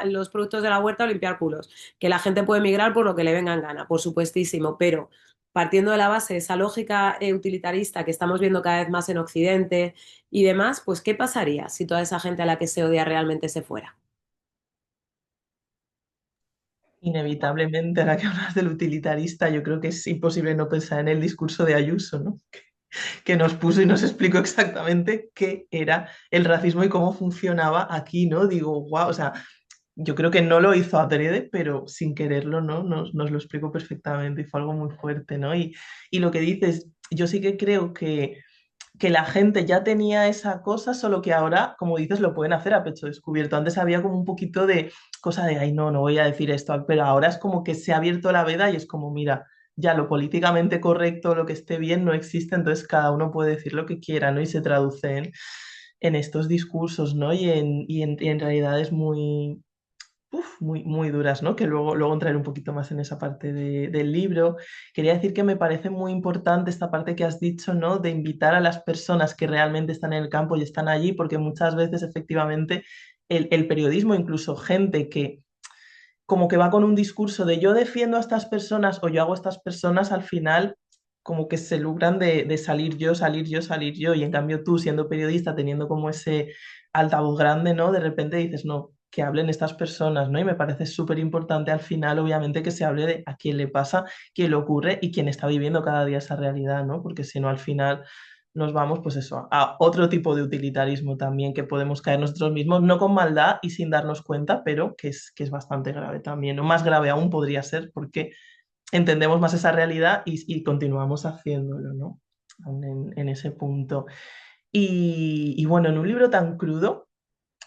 los productos de la huerta o limpiar culos. Que la gente puede migrar por lo que le venga en gana, por supuestísimo, pero partiendo de la base de esa lógica utilitarista que estamos viendo cada vez más en Occidente y demás, pues ¿qué pasaría si toda esa gente a la que se odia realmente se fuera? Inevitablemente, ahora que hablas del utilitarista, yo creo que es imposible no pensar en el discurso de Ayuso, ¿no? Que nos puso y nos explicó exactamente qué era el racismo y cómo funcionaba aquí, ¿no? Digo, wow, o sea, yo creo que no lo hizo adrede, pero sin quererlo, ¿no? Nos lo explicó perfectamente y fue algo muy fuerte, ¿no? Y lo que dices, yo sí que creo que la gente ya tenía esa cosa, solo que ahora, como dices, lo pueden hacer a pecho descubierto. Antes había como un poquito de cosa de, ay, no, no voy a decir esto, pero ahora es como que se ha abierto la veda y es como, mira, ya lo políticamente correcto, lo que esté bien, no existe, entonces cada uno puede decir lo que quiera, ¿no? Y se traduce en estos discursos, ¿no? Y en realidades muy duras, ¿no? Que luego entraré un poquito más en esa parte del libro. Quería decir que me parece muy importante esta parte que has dicho, ¿no? De invitar a las personas que realmente están en el campo y están allí, porque muchas veces efectivamente el periodismo, incluso gente que como que va con un discurso de yo defiendo a estas personas o yo hago a estas personas, al final como que se lucran de salir yo, salir yo, salir yo, y en cambio tú siendo periodista, teniendo como ese altavoz grande, ¿no? De repente dices, no, que hablen estas personas, ¿no? Y me parece súper importante al final, obviamente, que se hable de a quién le pasa, quién le ocurre y quién está viviendo cada día esa realidad, ¿no? Porque si no, al final nos vamos, pues eso, a otro tipo de utilitarismo también que podemos caer nosotros mismos, no con maldad y sin darnos cuenta, pero que es bastante grave también, o más grave aún podría ser porque entendemos más esa realidad y continuamos haciéndolo, ¿no? Aún en ese punto. Y bueno, en un libro tan crudo,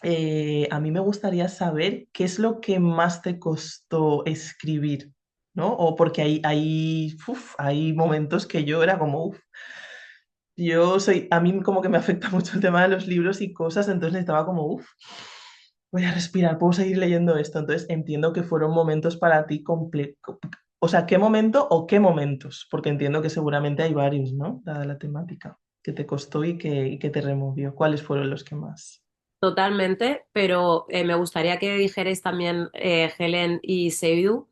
a mí me gustaría saber qué es lo que más te costó escribir, ¿no? O porque hay momentos que yo era como, a mí como que me afecta mucho el tema de los libros y cosas, entonces estaba como, voy a respirar, puedo seguir leyendo esto. Entonces entiendo que fueron momentos para ti completos. O sea, ¿qué momento o qué momentos? Porque entiendo que seguramente hay varios, ¿no? Dada la temática, que te costó y que te removió. ¿Cuáles fueron los que más? Totalmente, pero me gustaría que dijerais también Helen y Seidu.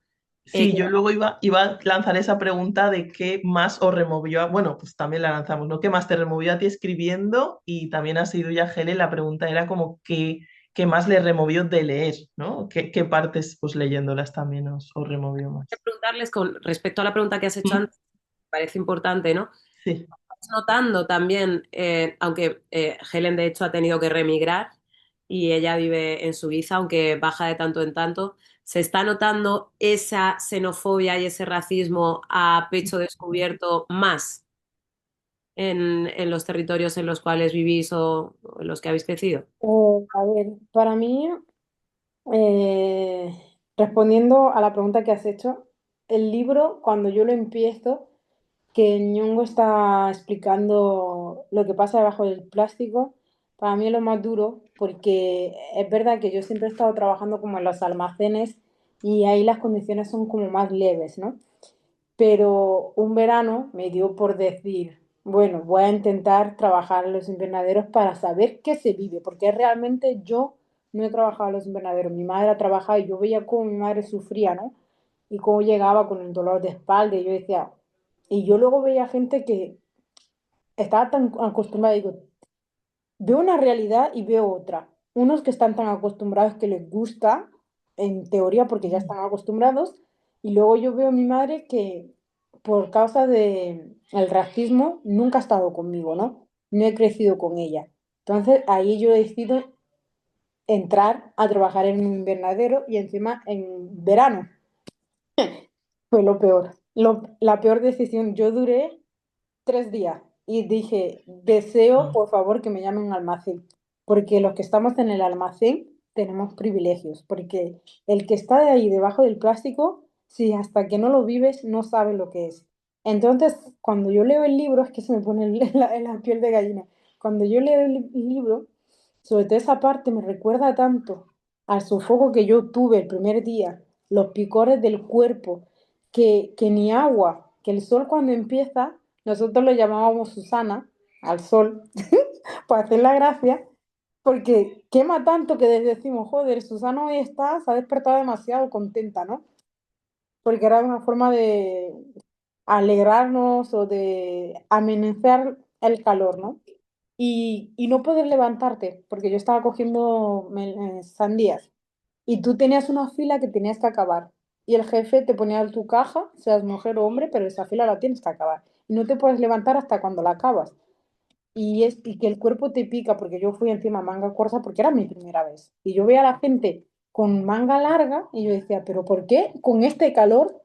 Sí, Que yo luego iba a lanzar esa pregunta de qué más os removió. Bueno, pues también la lanzamos, ¿no? ¿Qué más te removió a ti escribiendo? Y también ha sido ya Helen, la pregunta era como qué más le removió de leer, ¿no? ¿Qué partes, pues leyéndolas también os removió más? preguntarles con respecto a la pregunta que has hecho Mm, antes, me parece importante, ¿no? sí. Estás notando también, aunque Helen de hecho ha tenido que remigrar y ella vive en Suiza, aunque baja de tanto en tanto, se está notando esa xenofobia y ese racismo a pecho descubierto más en los territorios en los cuales vivís o en los que habéis crecido. A ver, para mí, eh, respondiendo a la pregunta que has hecho, el libro, cuando yo lo empiezo, que Ñongo está explicando lo que pasa debajo del plástico, para mí es lo más duro, porque es verdad que yo siempre he estado trabajando como en los almacenes y ahí las condiciones son como más leves, ¿no? Pero un verano me dio por decir, bueno, voy a intentar trabajar en los invernaderos para saber qué se vive, porque realmente yo no he trabajado en los invernaderos, mi madre ha trabajado y yo veía cómo mi madre sufría, ¿no? Y cómo llegaba con el dolor de espalda y yo decía, y yo luego veía gente que estaba tan acostumbrada, digo, veo una realidad y veo otra. Unos que están tan acostumbrados que les gusta en teoría porque ya están acostumbrados, y luego yo veo a mi madre que por causa del racismo nunca ha estado conmigo, ¿no? No he crecido con ella. Entonces ahí yo decido entrar a trabajar en un invernadero y encima en verano. Fue lo peor. La peor decisión. Yo duré 3 días y dije, deseo Ah, por favor que me llamen almacén, porque los que estamos en el almacén tenemos privilegios, porque el que está de ahí debajo del plástico, si hasta que no lo vives no sabes lo que es. Entonces, cuando yo leo el libro, es que se me pone la piel de gallina, cuando yo leo el libro, sobre todo esa parte me recuerda tanto al sofoco que yo tuve el primer día, los picores del cuerpo, que ni agua, que el sol cuando empieza nosotros lo llamábamos Susana, al sol, para hacer la gracia, porque quema tanto que decimos, joder, Susana hoy está, se ha despertado demasiado contenta, ¿no? Porque era una forma de alegrarnos o de amenizar el calor, ¿no? Y no poder levantarte, porque yo estaba cogiendo sandías y tú tenías una fila que tenías que acabar. Y el jefe te ponía en tu caja, seas mujer o hombre, pero esa fila la tienes que acabar. Y no te puedes levantar hasta cuando la acabas. Y que el cuerpo te pica, porque yo fui encima manga corta porque era mi primera vez. Y yo veía a la gente con manga larga y yo decía, ¿pero por qué con este calor,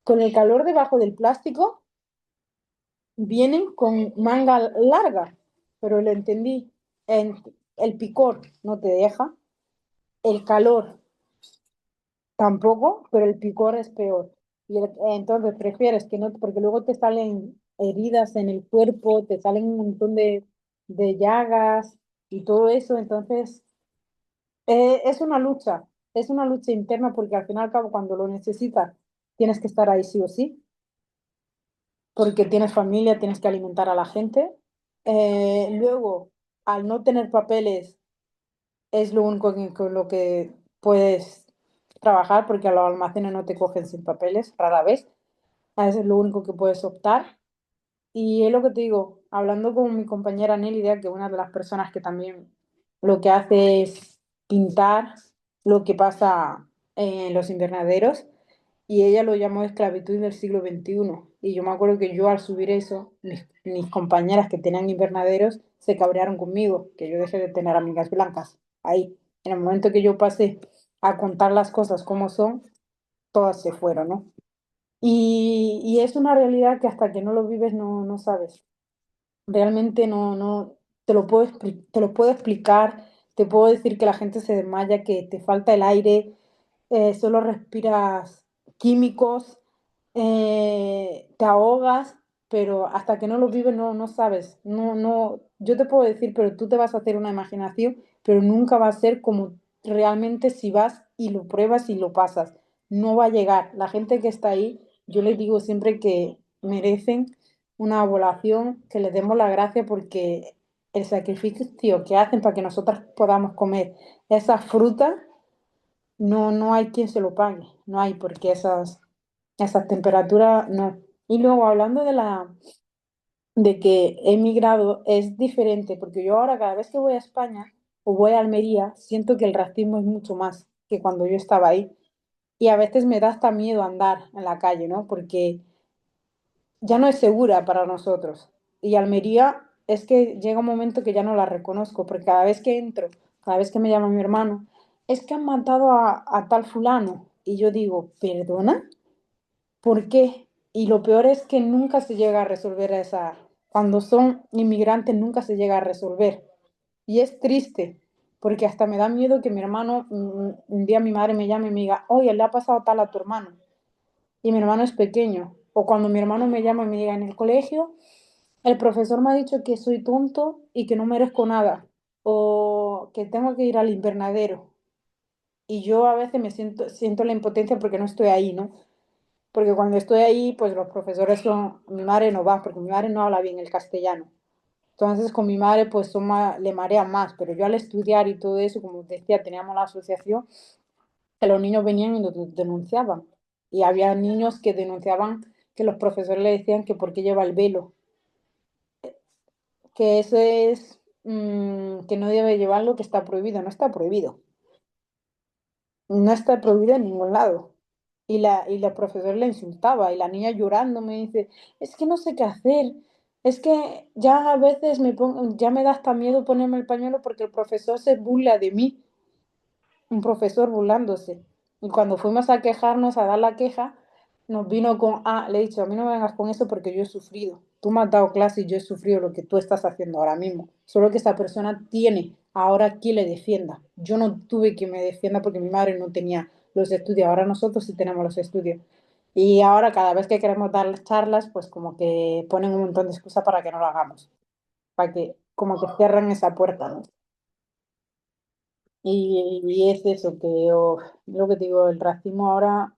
con el calor debajo del plástico, vienen con manga larga? Pero lo entendí. En- el picor no te deja, el calor tampoco, pero el picor es peor. Entonces prefieres que no, porque luego te salen heridas en el cuerpo, te salen un montón de llagas y todo eso. Entonces es una lucha interna porque al fin y al cabo cuando lo necesitas tienes que estar ahí sí o sí, porque tienes familia, tienes que alimentar a la gente. Luego, al no tener papeles, es lo único con lo que puedes trabajar, porque a los almacenes no te cogen sin papeles, rara vez. A eso es lo único que puedes optar. Y es lo que te digo, hablando con mi compañera Nélida, que es una de las personas que también lo que hace es pintar lo que pasa en los invernaderos, y ella lo llamó esclavitud del siglo XXI. Y yo me acuerdo que yo al subir eso, mis compañeras que tenían invernaderos se cabrearon conmigo, que yo dejé de tener amigas blancas. Ahí, en el momento que yo pasé a contar las cosas como son, todas se fueron, ¿no? Y es una realidad que hasta que no lo vives no sabes. Realmente no te lo puedo explicar, te puedo decir que la gente se desmaya, que te falta el aire, solo respiras químicos, te ahogas, pero hasta que no lo vives no sabes. Yo te puedo decir, pero tú te vas a hacer una imaginación, pero nunca va a ser como realmente si vas y lo pruebas y lo pasas. No va a llegar. La gente que está ahí, yo les digo siempre que merecen una ovación, que les demos la gracia porque el sacrificio que hacen para que nosotras podamos comer esas frutas, no hay quien se lo pague, no hay, porque esas temperaturas no. Y luego hablando de que he emigrado, es diferente, porque yo ahora cada vez que voy a España o voy a Almería, siento que el racismo es mucho más que cuando yo estaba ahí. Y a veces me da hasta miedo andar en la calle, ¿no? Porque ya no es segura para nosotros. Y Almería es que llega un momento que ya no la reconozco, porque cada vez que entro, cada vez que me llama mi hermano, es que han matado a tal fulano. Y yo digo, ¿perdona? ¿Por qué? Y lo peor es que nunca se llega a resolver cuando son inmigrantes nunca se llega a resolver. Y es triste, porque hasta me da miedo que mi hermano, un día mi madre me llame y me diga, oye, le ha pasado tal a tu hermano y mi hermano es pequeño. O cuando mi hermano me llama y me diga en el colegio, el profesor me ha dicho que soy tonto y que no merezco nada. O que tengo que ir al invernadero. Y yo a veces siento la impotencia porque no estoy ahí, ¿no? Porque cuando estoy ahí, pues los profesores son, mi madre no va, porque mi madre no habla bien el castellano. Entonces con mi madre pues le marean más, pero yo al estudiar y todo eso, como te decía, teníamos la asociación, que los niños venían y nos denunciaban. Y había niños que denunciaban que los profesores le decían que por qué lleva el velo, que eso es que no debe llevarlo, que está prohibido, no está prohibido. no está prohibido en ningún lado. Y la profesora la insultaba y la niña llorando me dice, es que no sé qué hacer, es que ya a veces ya me da hasta miedo ponerme el pañuelo porque el profesor se burla de mí, un profesor burlándose. Y cuando fuimos a quejarnos, a dar la queja, nos vino con, le he dicho, a mí no me vengas con eso porque yo he sufrido. Tú me has dado clase y yo he sufrido lo que tú estás haciendo ahora mismo. Solo que esta persona tiene ahora quien le defienda. Yo no tuve quien me defienda porque mi madre no tenía los estudios. Ahora nosotros sí tenemos los estudios. Y ahora cada vez que queremos dar las charlas, pues como que ponen un montón de excusas para que no lo hagamos. Para que como que cierren esa puerta, ¿no? Y es eso, lo que te digo, el racismo ahora,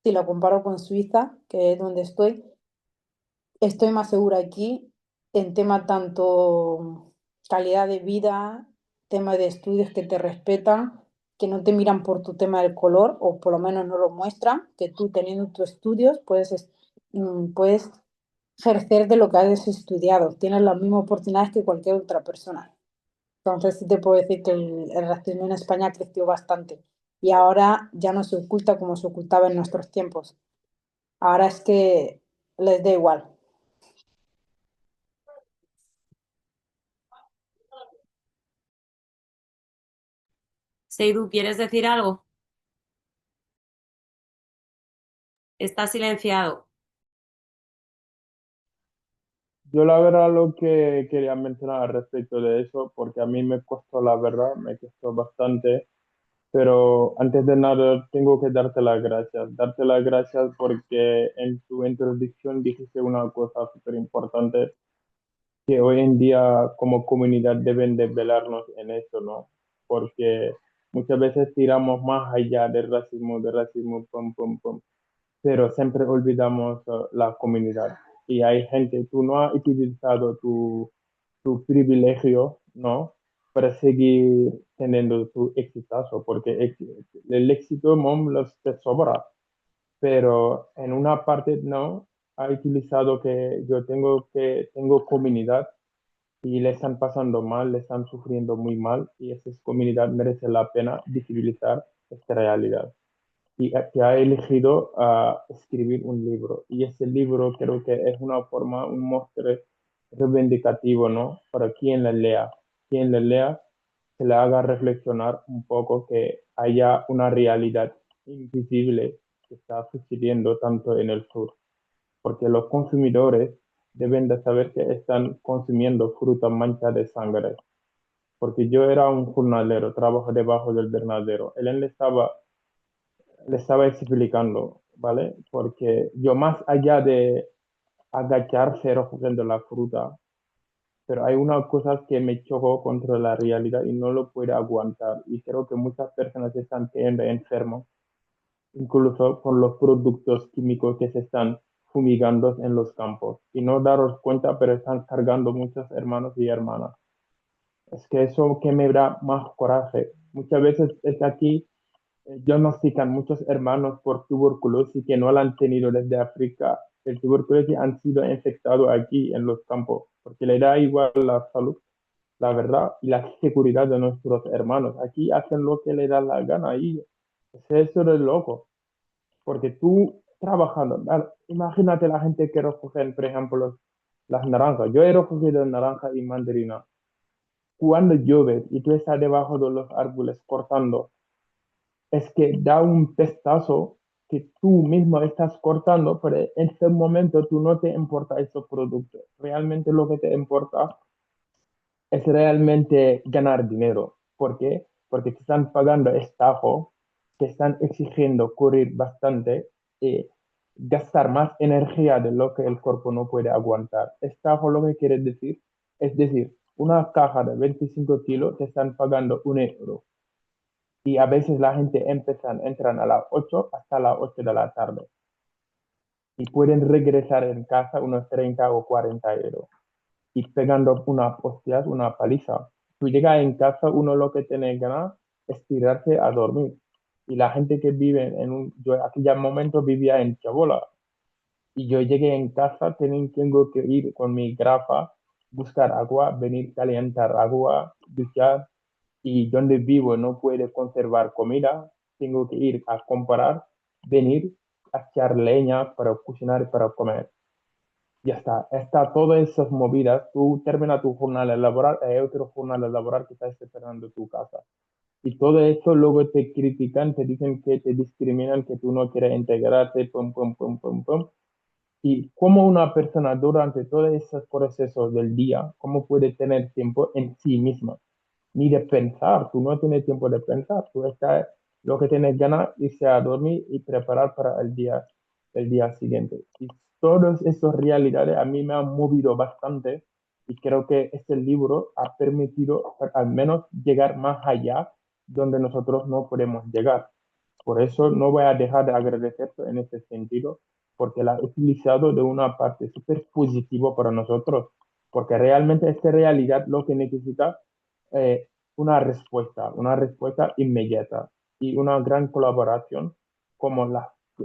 si lo comparo con Suiza, que es donde estoy más segura aquí en tema tanto calidad de vida, tema de estudios que te respetan, que no te miran por tu tema del color, o por lo menos no lo muestran, que tú teniendo tus estudios puedes ejercer de lo que has estudiado, tienes las mismas oportunidades que cualquier otra persona. Entonces sí te puedo decir que el racismo en España creció bastante y ahora ya no se oculta como se ocultaba en nuestros tiempos. Ahora es que les da igual. Seidu, ¿quieres decir algo? Está silenciado. Yo la verdad lo que quería mencionar al respecto de eso, porque a mí me costó la verdad, me costó bastante, pero antes de nada tengo que darte las gracias porque en tu introducción dijiste una cosa súper importante, que hoy en día como comunidad deben de velarnos en eso, ¿no? Porque muchas veces tiramos más allá del racismo, pum, pum, pum, pero siempre olvidamos la comunidad. Y hay gente, tú no has utilizado tu privilegio, ¿no? Para seguir teniendo tu exitazo, porque el éxito, mom, los te sobra, pero en una parte no, ha utilizado que tengo comunidad y le están pasando mal, le están sufriendo muy mal y esa comunidad merece la pena visibilizar esta realidad y que ha elegido escribir un libro. Y ese libro creo que es una forma, un mostre reivindicativo, ¿no? Para quien le lea, se le haga reflexionar un poco que haya una realidad invisible que está sucediendo tanto en el sur, porque los consumidores deben de saber que están consumiendo fruta mancha de sangre. Porque yo era un jornalero, trabajo debajo del Bernadero. Él le estaba explicando, ¿vale? Porque yo más allá de agacharse recogiendo la fruta, pero hay una cosa que me chocó contra la realidad y no lo puedo aguantar. Y creo que muchas personas están cayendo enfermos, incluso por los productos químicos que se están fumigando en los campos. Y no daros cuenta, pero están cargando muchos hermanos y hermanas. Es que eso que me da más coraje. Muchas veces es aquí diagnostican muchos hermanos por tuberculosis que no la han tenido desde África. El tuberculosis han sido infectados aquí en los campos, porque le da igual la salud, la verdad, y la seguridad de nuestros hermanos. Aquí hacen lo que le da la gana y es eso de loco, porque tú trabajando, imagínate la gente que recogen, por ejemplo, las naranjas. Yo he recogido naranja y mandarina. Cuando llueve y tú estás debajo de los árboles cortando, es que da un pestazo que tú mismo estás cortando, pero en ese momento tú no te importa esos productos. Realmente lo que te importa es realmente ganar dinero. ¿Por qué? Porque te están pagando estajo, te están exigiendo correr bastante y gastar más energía de lo que el cuerpo no puede aguantar. Estajo lo que quiere decir, es decir, una caja de 25 kilos te están pagando 1 euro y a veces la gente entran a las 8 hasta las 8 de la tarde y pueden regresar en casa unos 30 o 40 euros y pegando una hostias, una paliza. Tú llegas en casa, uno lo que tiene ganas es tirarse a dormir. Y la gente que vive yo aquel momento vivía en Chabola y yo llegué en casa, tengo que ir con mi grafa, buscar agua, venir calentar agua, duchar y donde vivo no puede conservar comida, tengo que ir a comprar, venir a echar leña para cocinar y para comer. Ya está todas esas movidas, tú terminas tu jornada laboral, hay otro jornada laboral que está esperando tu casa. Y todo eso luego te critican, te dicen que te discriminan, que tú no quieres integrarte, pum, pum, pum, pum, pum. Y cómo una persona durante todos esos procesos del día, cómo puede tener tiempo en sí misma, ni de pensar, tú no tienes tiempo de pensar, tú estás, lo que tienes ganas irse a dormir y preparar para el día siguiente. Y todas esas realidades a mí me han movido bastante y creo que este libro ha permitido al menos llegar más allá donde nosotros no podemos llegar. Por eso no voy a dejar de agradecerte en este sentido, porque la he utilizado de una parte súper positiva para nosotros, porque realmente esta realidad lo que necesita eh, una respuesta inmediata y una gran colaboración como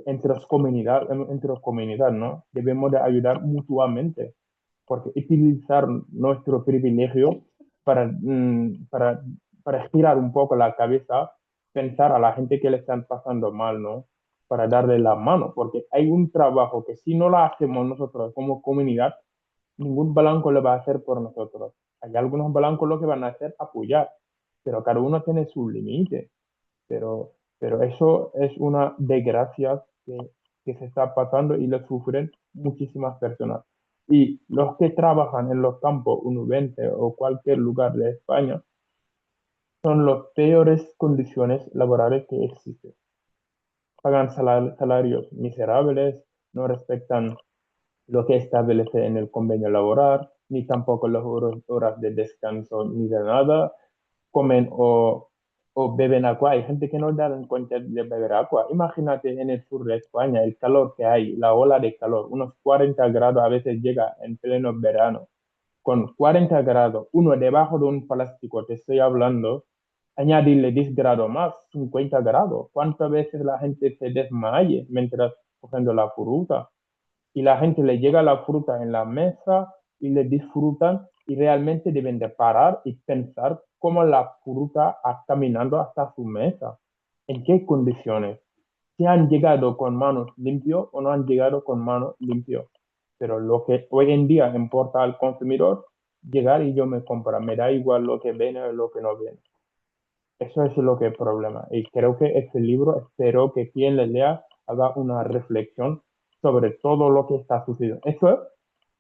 entre las comunidades, ¿no? Debemos de ayudar mutuamente, porque utilizar nuestro privilegio para girar un poco la cabeza, pensar a la gente que le están pasando mal, ¿no? Para darle la mano, porque hay un trabajo que si no lo hacemos nosotros como comunidad, ningún blanco lo va a hacer por nosotros. Hay algunos blancos lo que van a hacer apoyar, pero cada uno tiene sus límites. Pero eso es una desgracia que se está pasando y lo sufren muchísimas personas. Y los que trabajan en los campos UNU20 o cualquier lugar de España son las peores condiciones laborales que existen. Pagan salarios miserables, no respetan lo que establece en el convenio laboral, ni tampoco las horas de descanso ni de nada. Comen o beben agua. Hay gente que no da en cuenta de beber agua. Imagínate en el sur de España el calor que hay, la ola de calor, unos 40 grados a veces llega en pleno verano. Con 40 grados, uno debajo de un plástico, te estoy hablando, añadirle 10 grados más, 50 grados. ¿Cuántas veces la gente se desmaya mientras cogiendo la fruta? Y la gente le llega la fruta en la mesa y le disfrutan y realmente deben de parar y pensar cómo la fruta ha caminando hasta su mesa, en qué condiciones, si han llegado con manos limpias o no han llegado con manos limpias. Pero lo que hoy en día importa al consumidor, llegar y yo me compro, me da igual lo que viene o lo que no viene. Eso es lo que es el problema. Y creo que este libro, espero que quien le lea haga una reflexión sobre todo lo que está sucediendo. Eso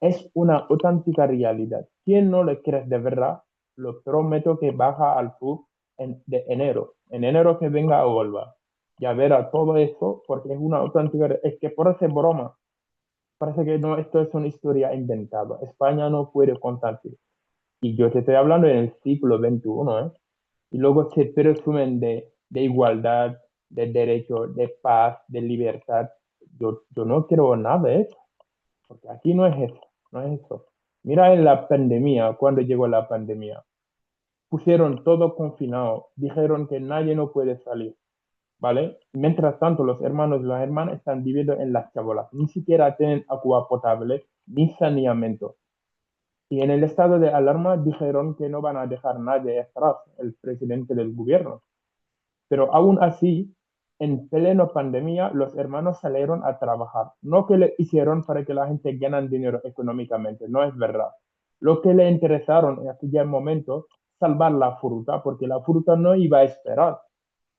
es una auténtica realidad. Quien no le cree de verdad, lo prometo que baja al sur de enero. En enero que venga a Huelva. Ya verá todo eso porque es una auténtica... Es que parece broma. Parece que no, esto es una historia inventada. España no puede contarse. Y yo te estoy hablando en el siglo XXI, ¿eh? Y luego se presumen de igualdad, de derecho, de paz, de libertad. Yo no quiero nada de eso, porque aquí no es eso, no es eso. Mira en la pandemia, cuando llegó la pandemia, pusieron todo confinado, dijeron que nadie no puede salir, ¿vale? Mientras tanto, los hermanos y las hermanas están viviendo en las chabolas, ni siquiera tienen agua potable ni saneamiento. Y en el estado de alarma dijeron que no van a dejar nadie atrás, el presidente del gobierno. Pero aún así, en pleno pandemia, los hermanos salieron a trabajar. No que le hicieron para que la gente gane dinero económicamente, no es verdad. Lo que le interesaron en aquel momento, salvar la fruta, porque la fruta no iba a esperar,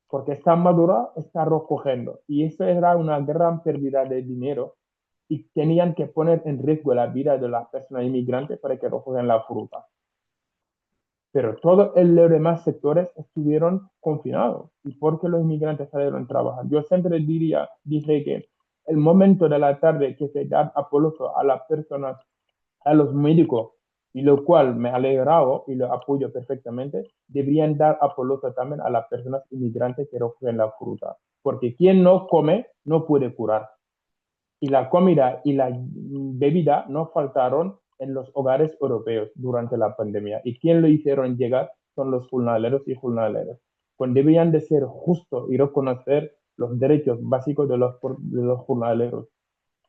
porque está madura, está recogiendo. Y eso era una gran pérdida de dinero y tenían que poner en riesgo la vida de las personas inmigrantes para que recojan la fruta, pero todos los demás sectores estuvieron confinados. ¿Y por qué los inmigrantes salieron a trabajar? Yo siempre dije que el momento de la tarde que se da apoyo a las personas, a los médicos, y lo cual me ha alegrado y lo apoyo perfectamente, deberían dar apoyo también a las personas inmigrantes que recogen la fruta. Porque quien no come no puede curar. Y la comida y la bebida no faltaron en los hogares europeos durante la pandemia. ¿Y quién lo hicieron llegar? Son los jornaleros y jornaleras. Cuando debían de ser justos y reconocer los derechos básicos de los jornaleros,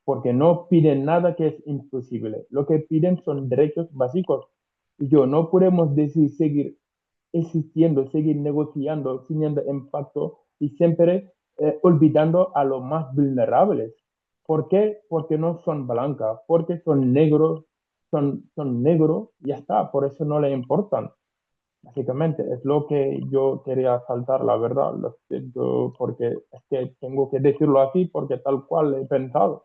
porque no piden nada que es imposible. Lo que piden son derechos básicos. Y yo no podemos decir seguir existiendo, seguir negociando, teniendo impacto y siempre olvidando a los más vulnerables. ¿Por qué? Porque no son blancas, porque son negros, son negros, y ya está, por eso no le importan. Básicamente, es lo que yo quería saltar, la verdad, lo siento, porque es que tengo que decirlo así, porque tal cual he pensado,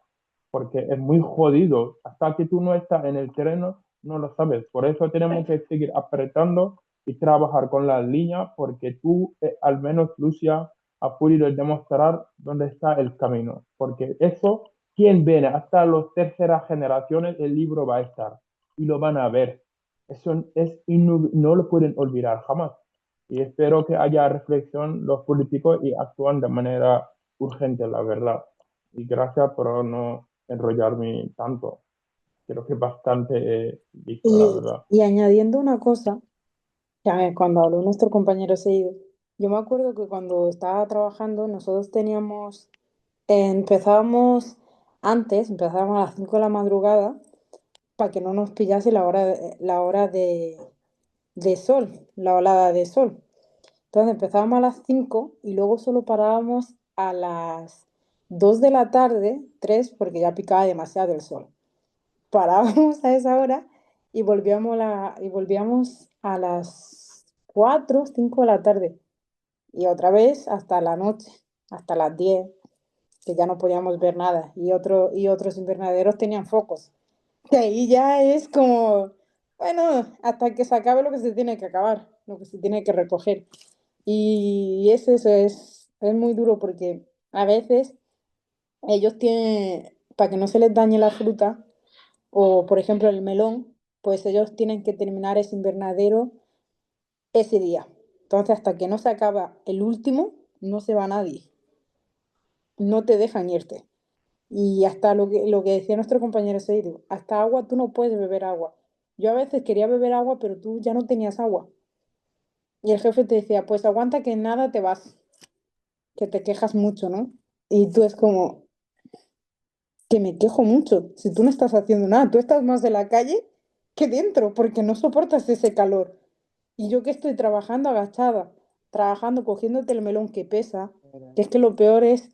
porque es muy jodido, hasta que tú no estás en el terreno, no lo sabes, por eso tenemos que seguir apretando y trabajar con las líneas, porque tú, al menos Lucia, ha podido demostrar dónde está el camino, porque eso, quien viene hasta las terceras generaciones, el libro va a estar y lo van a ver. Eso no lo pueden olvidar jamás. Y espero que haya reflexión los políticos y actúan de manera urgente, la verdad. Y gracias por no enrollarme tanto. Creo que bastante dicho, la verdad. Y añadiendo una cosa, que a ver, cuando habló nuestro compañero Seido, yo me acuerdo que cuando estaba trabajando, nosotros teníamos, empezábamos a las 5 de la madrugada para que no nos pillase la hora de sol, la olada de sol. Entonces empezábamos a las 5 y luego solo parábamos a las 2 de la tarde, 3 porque ya picaba demasiado el sol. Parábamos a esa hora y volvíamos a las 4 5 de la tarde. Y otra vez hasta la noche, hasta las 10 que ya no podíamos ver nada. Y otros invernaderos tenían focos. Que ahí ya es como, bueno, hasta que se acabe lo que se tiene que acabar, lo que se tiene que recoger. Y es eso, es muy duro porque a veces ellos tienen, para que no se les dañe la fruta, o por ejemplo el melón, pues ellos tienen que terminar ese invernadero ese día. Entonces, hasta que no se acaba el último, no se va nadie. No te dejan irte. Y hasta lo que decía nuestro compañero Seidu, hasta agua tú no puedes beber agua. Yo a veces quería beber agua, pero tú ya no tenías agua. Y el jefe te decía, pues aguanta que en nada te vas, que te quejas mucho, ¿no? Y tú es como, que me quejo mucho. Si tú no estás haciendo nada, tú estás más de la calle que dentro, porque no soportas ese calor. Y yo que estoy trabajando agachada, trabajando, cogiéndote el melón que pesa, que es que lo peor es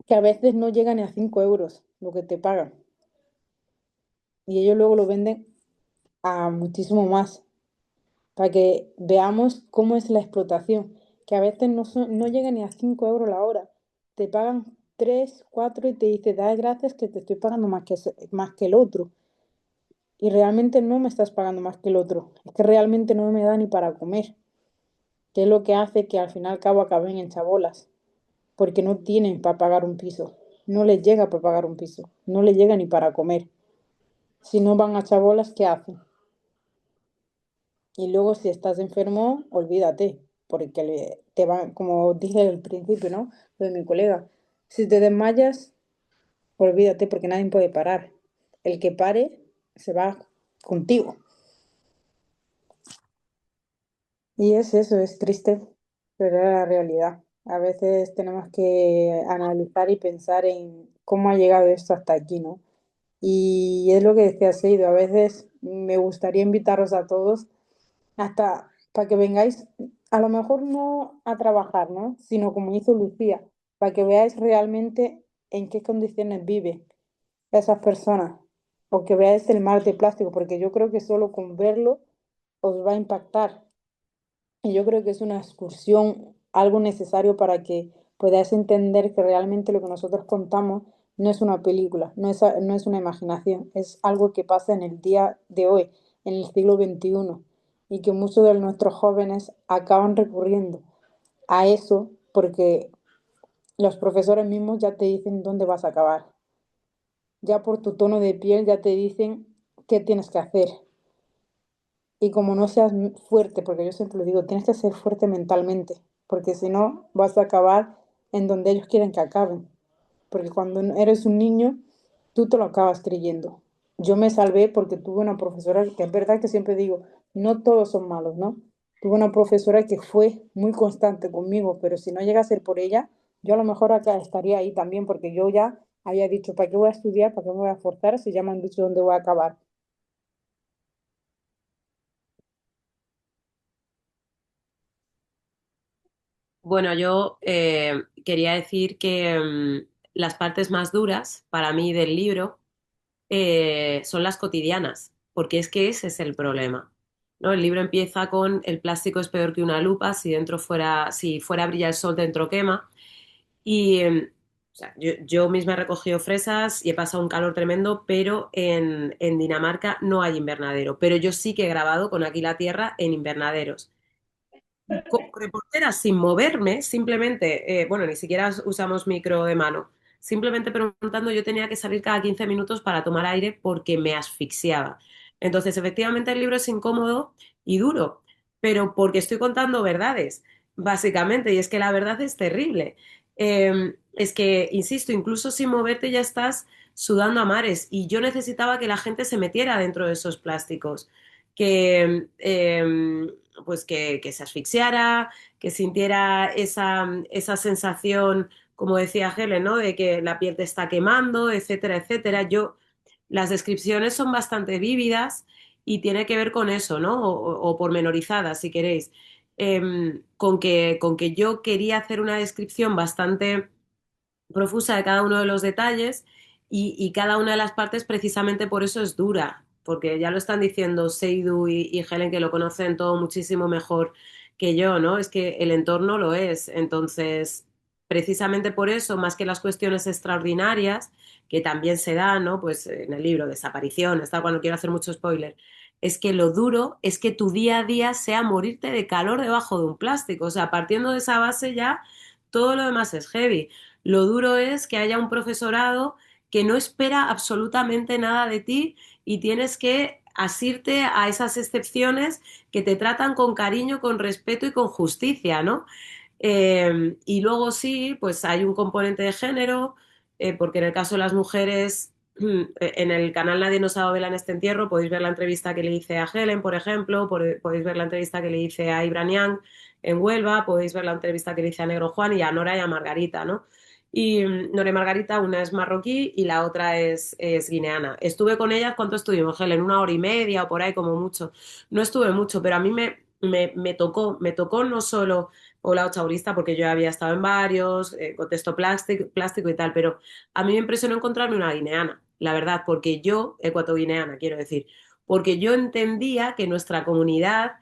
que a veces no llega ni a 5 euros lo que te pagan. Y ellos luego lo venden a muchísimo más, para que veamos cómo es la explotación, que a veces no llega ni a 5 euros la hora. Te pagan 3 4 y te dice, da gracias que te estoy pagando más que el otro. Y realmente no me estás pagando más que el otro. Es que realmente no me da ni para comer, que es lo que hace que al final y al cabo acaben en chabolas, porque no tienen para pagar un piso. No les llega para pagar un piso. No les llega ni para comer. Si no van a chabolas, ¿qué hacen? Y luego si estás enfermo, olvídate, porque te van, como dije al principio, ¿no? Lo de mi colega. Si te desmayas, olvídate porque nadie puede parar. El que pare se va contigo. Y es eso, es triste, pero es la realidad. A veces tenemos que analizar y pensar en cómo ha llegado esto hasta aquí, ¿no? Y es lo que decía Seido, a veces me gustaría invitaros a todos hasta para que vengáis, a lo mejor no a trabajar, ¿no? Sino como hizo Lucía, para que veáis realmente en qué condiciones viven esas personas, o que veáis el mar de plástico, porque yo creo que solo con verlo os va a impactar. Y yo creo que es una excursión, algo necesario para que podáis entender que realmente lo que nosotros contamos no es una película, no es una imaginación, es algo que pasa en el día de hoy, en el siglo XXI, y que muchos de nuestros jóvenes acaban recurriendo a eso porque los profesores mismos ya te dicen dónde vas a acabar. Ya por tu tono de piel ya te dicen qué tienes que hacer. Y como no seas fuerte, porque yo siempre lo digo, tienes que ser fuerte mentalmente, porque si no vas a acabar en donde ellos quieren que acaben. Porque cuando eres un niño, tú te lo acabas creyendo. Yo me salvé porque tuve una profesora, que es verdad que siempre digo, no todos son malos, ¿no? Tuve una profesora que fue muy constante conmigo, pero si no llega a ser por ella, yo a lo mejor acá estaría ahí también, porque yo ya había dicho, ¿para qué voy a estudiar? ¿Para qué me voy a forzar si ya me han dicho dónde voy a acabar? Bueno, yo quería decir que las partes más duras para mí del libro son las cotidianas, porque es que ese es el problema, ¿no? El libro empieza con el plástico es peor que una lupa, si fuera a brillar el sol dentro quema. Y o sea, yo misma he recogido fresas y he pasado un calor tremendo, pero en Dinamarca no hay invernadero. Pero yo sí que he grabado con Aquí la Tierra en invernaderos como reportera sin moverme, simplemente, bueno, ni siquiera usamos micro de mano, simplemente preguntando, yo tenía que salir cada 15 minutos para tomar aire porque me asfixiaba. Entonces, efectivamente, el libro es incómodo y duro, pero porque estoy contando verdades, básicamente, y es que la verdad es terrible. Es que, insisto, incluso sin moverte ya estás sudando a mares y yo necesitaba que la gente se metiera dentro de esos plásticos, que, pues que se asfixiara, que sintiera esa sensación, como decía Helen, ¿no? De que la piel te está quemando, etcétera, etcétera. Las descripciones son bastante vívidas y tiene que ver con eso, ¿no? O pormenorizadas, si queréis. Con que yo quería hacer una descripción bastante profusa de cada uno de los detalles y cada una de las partes precisamente por eso es dura, porque ya lo están diciendo Seidu y Helen, que lo conocen todo muchísimo mejor que yo, ¿no? Es que el entorno lo es. Entonces, precisamente por eso, más que las cuestiones extraordinarias, que también se dan, ¿no? Pues en el libro, desaparición, tal, cuando quiero hacer mucho spoiler, es que lo duro es que tu día a día sea morirte de calor debajo de un plástico. O sea, partiendo de esa base ya, todo lo demás es heavy. Lo duro es que haya un profesorado que no espera absolutamente nada de ti y tienes que asirte a esas excepciones que te tratan con cariño, con respeto y con justicia, ¿no? Y luego sí, pues hay un componente de género, porque en el caso de las mujeres, en el canal Nadie nos ha dado vela en este entierro, podéis ver la entrevista que le hice a Helen, por ejemplo, podéis ver la entrevista que le hice a Ibranian en Huelva, podéis ver la entrevista que le hice a Negro Juan y a Nora y a Margarita, ¿no? Y Nora y Margarita, una es marroquí y la otra es guineana. Estuve con ellas, ¿cuánto estuvimos, Helen? 1 hora y media o por ahí como mucho. No estuve mucho, pero a mí me tocó no solo poblado chaurista, porque yo había estado en varios, contexto plástico y tal, pero a mí me impresionó encontrarme una guineana, la verdad, porque yo, ecuatoguineana, quiero decir, porque yo entendía que nuestra comunidad,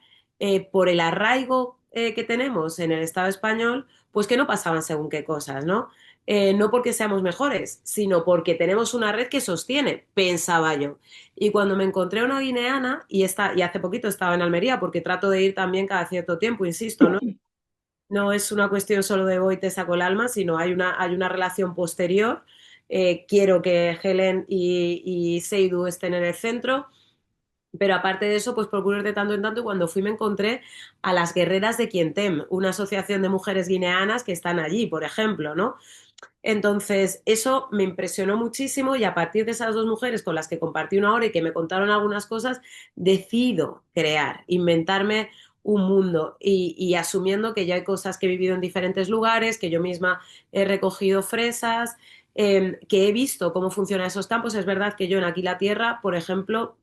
por el arraigo que tenemos en el Estado español, pues que no pasaban según qué cosas, ¿no? No porque seamos mejores, sino porque tenemos una red que sostiene, pensaba yo. Y cuando me encontré una guineana, y hace poquito estaba en Almería, porque trato de ir también cada cierto tiempo, insisto, ¿no? No es una cuestión solo de voy, te saco el alma, sino hay una relación posterior. Quiero que Helen y Seidu estén en el centro, pero aparte de eso, pues procuro ir de tanto en tanto y cuando fui me encontré a las Guerreras de Quientem, una asociación de mujeres guineanas que están allí, por ejemplo, ¿no? Entonces, eso me impresionó muchísimo y a partir de esas dos mujeres con las que compartí 1 hora y que me contaron algunas cosas, decido crear, inventarme un mundo y asumiendo que ya hay cosas que he vivido en diferentes lugares, que yo misma he recogido fresas, que he visto cómo funcionan esos campos. Es verdad que yo en Aquí la Tierra, por ejemplo,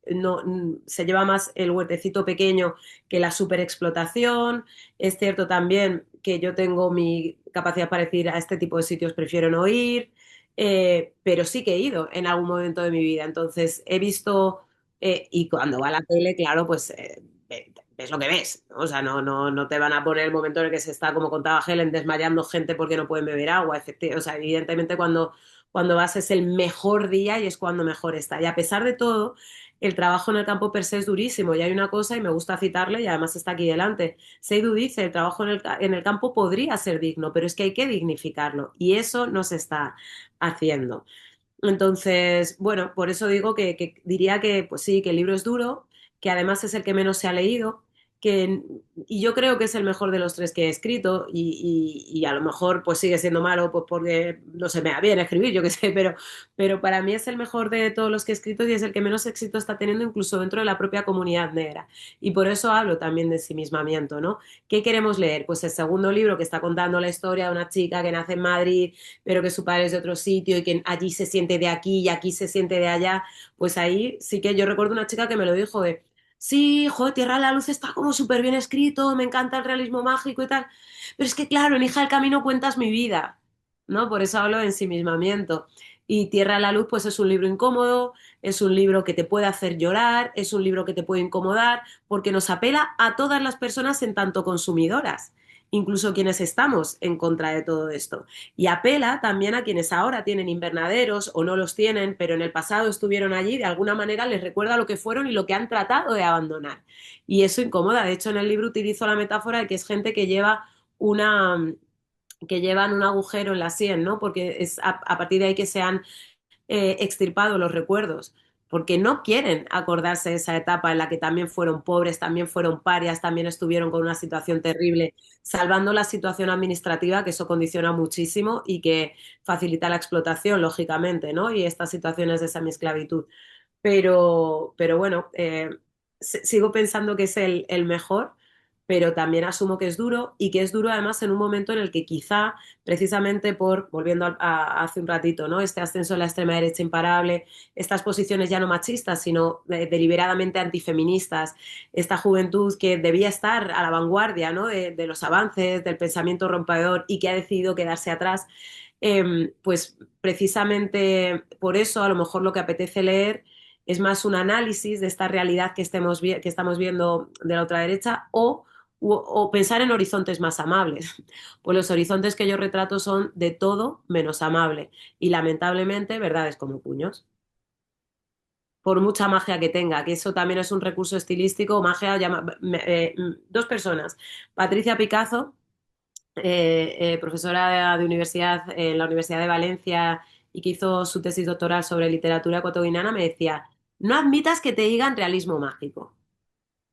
no, se lleva más el huertecito pequeño que la superexplotación. Es cierto también que yo tengo mi capacidad para decir a este tipo de sitios prefiero no ir, pero sí que he ido en algún momento de mi vida. Entonces he visto, y cuando va a la tele, claro, pues ves lo que ves, ¿no? O sea, no te van a poner el momento en el que se está, como contaba Helen, desmayando gente porque no pueden beber agua. O sea, evidentemente cuando vas es el mejor día y es cuando mejor está. Y a pesar de todo, el trabajo en el campo per se es durísimo. Y hay una cosa, y me gusta citarle, y además está aquí delante. Seidu dice, el trabajo en el campo podría ser digno, pero es que hay que dignificarlo. Y eso no se está haciendo. Entonces, bueno, por eso digo que diría que, pues sí, que el libro es duro, que además es el que menos se ha leído, que, y yo creo que es el mejor de los tres que he escrito, y a lo mejor pues sigue siendo malo pues porque no se me da bien escribir, yo qué sé, pero para mí es el mejor de todos los que he escrito y es el que menos éxito está teniendo incluso dentro de la propia comunidad negra. Y por eso hablo también de ensimismamiento, ¿no? ¿Qué queremos leer? Pues el segundo libro que está contando la historia de una chica que nace en Madrid pero que su padre es de otro sitio y que allí se siente de aquí y aquí se siente de allá, pues ahí sí que yo recuerdo una chica que me lo dijo de, sí, joder, Tierra de la Luz está como súper bien escrito, me encanta el realismo mágico y tal, pero es que claro, en Hija del Camino cuentas mi vida, ¿no? Por eso hablo de ensimismamiento. Y Tierra de la Luz, pues es un libro incómodo, es un libro que te puede hacer llorar, es un libro que te puede incomodar, porque nos apela a todas las personas en tanto consumidoras, incluso quienes estamos en contra de todo esto. Y apela también a quienes ahora tienen invernaderos o no los tienen, pero en el pasado estuvieron allí, de alguna manera les recuerda lo que fueron y lo que han tratado de abandonar. Y eso incomoda. De hecho, en el libro utilizo la metáfora de que es gente que lleva una que llevan un agujero en la sien, ¿no? Porque es a partir de ahí que se han extirpado los recuerdos, porque no quieren acordarse de esa etapa en la que también fueron pobres, también fueron parias, también estuvieron con una situación terrible, salvando la situación administrativa, que eso condiciona muchísimo y que facilita la explotación, lógicamente, ¿no? Y estas situaciones de semiesclavitud. Pero bueno, sigo pensando que es el mejor, pero también asumo que es duro y que es duro además en un momento en el que quizá, precisamente por, volviendo hace un ratito, ¿no? Este ascenso de la extrema derecha imparable, estas posiciones ya no machistas, sino deliberadamente antifeministas, esta juventud que debía estar a la vanguardia, ¿no? de los avances, del pensamiento rompedor y que ha decidido quedarse atrás, pues precisamente por eso a lo mejor lo que apetece leer es más un análisis de esta realidad que estamos viendo de la otra derecha o pensar en horizontes más amables. Pues los horizontes que yo retrato son de todo menos amable y lamentablemente verdades como puños. Por mucha magia que tenga, que eso también es un recurso estilístico, magia, dos personas, Patricia Picazo, profesora de universidad en la Universidad de Valencia y que hizo su tesis doctoral sobre literatura ecuatoguineana, me decía, no admitas que te digan realismo mágico.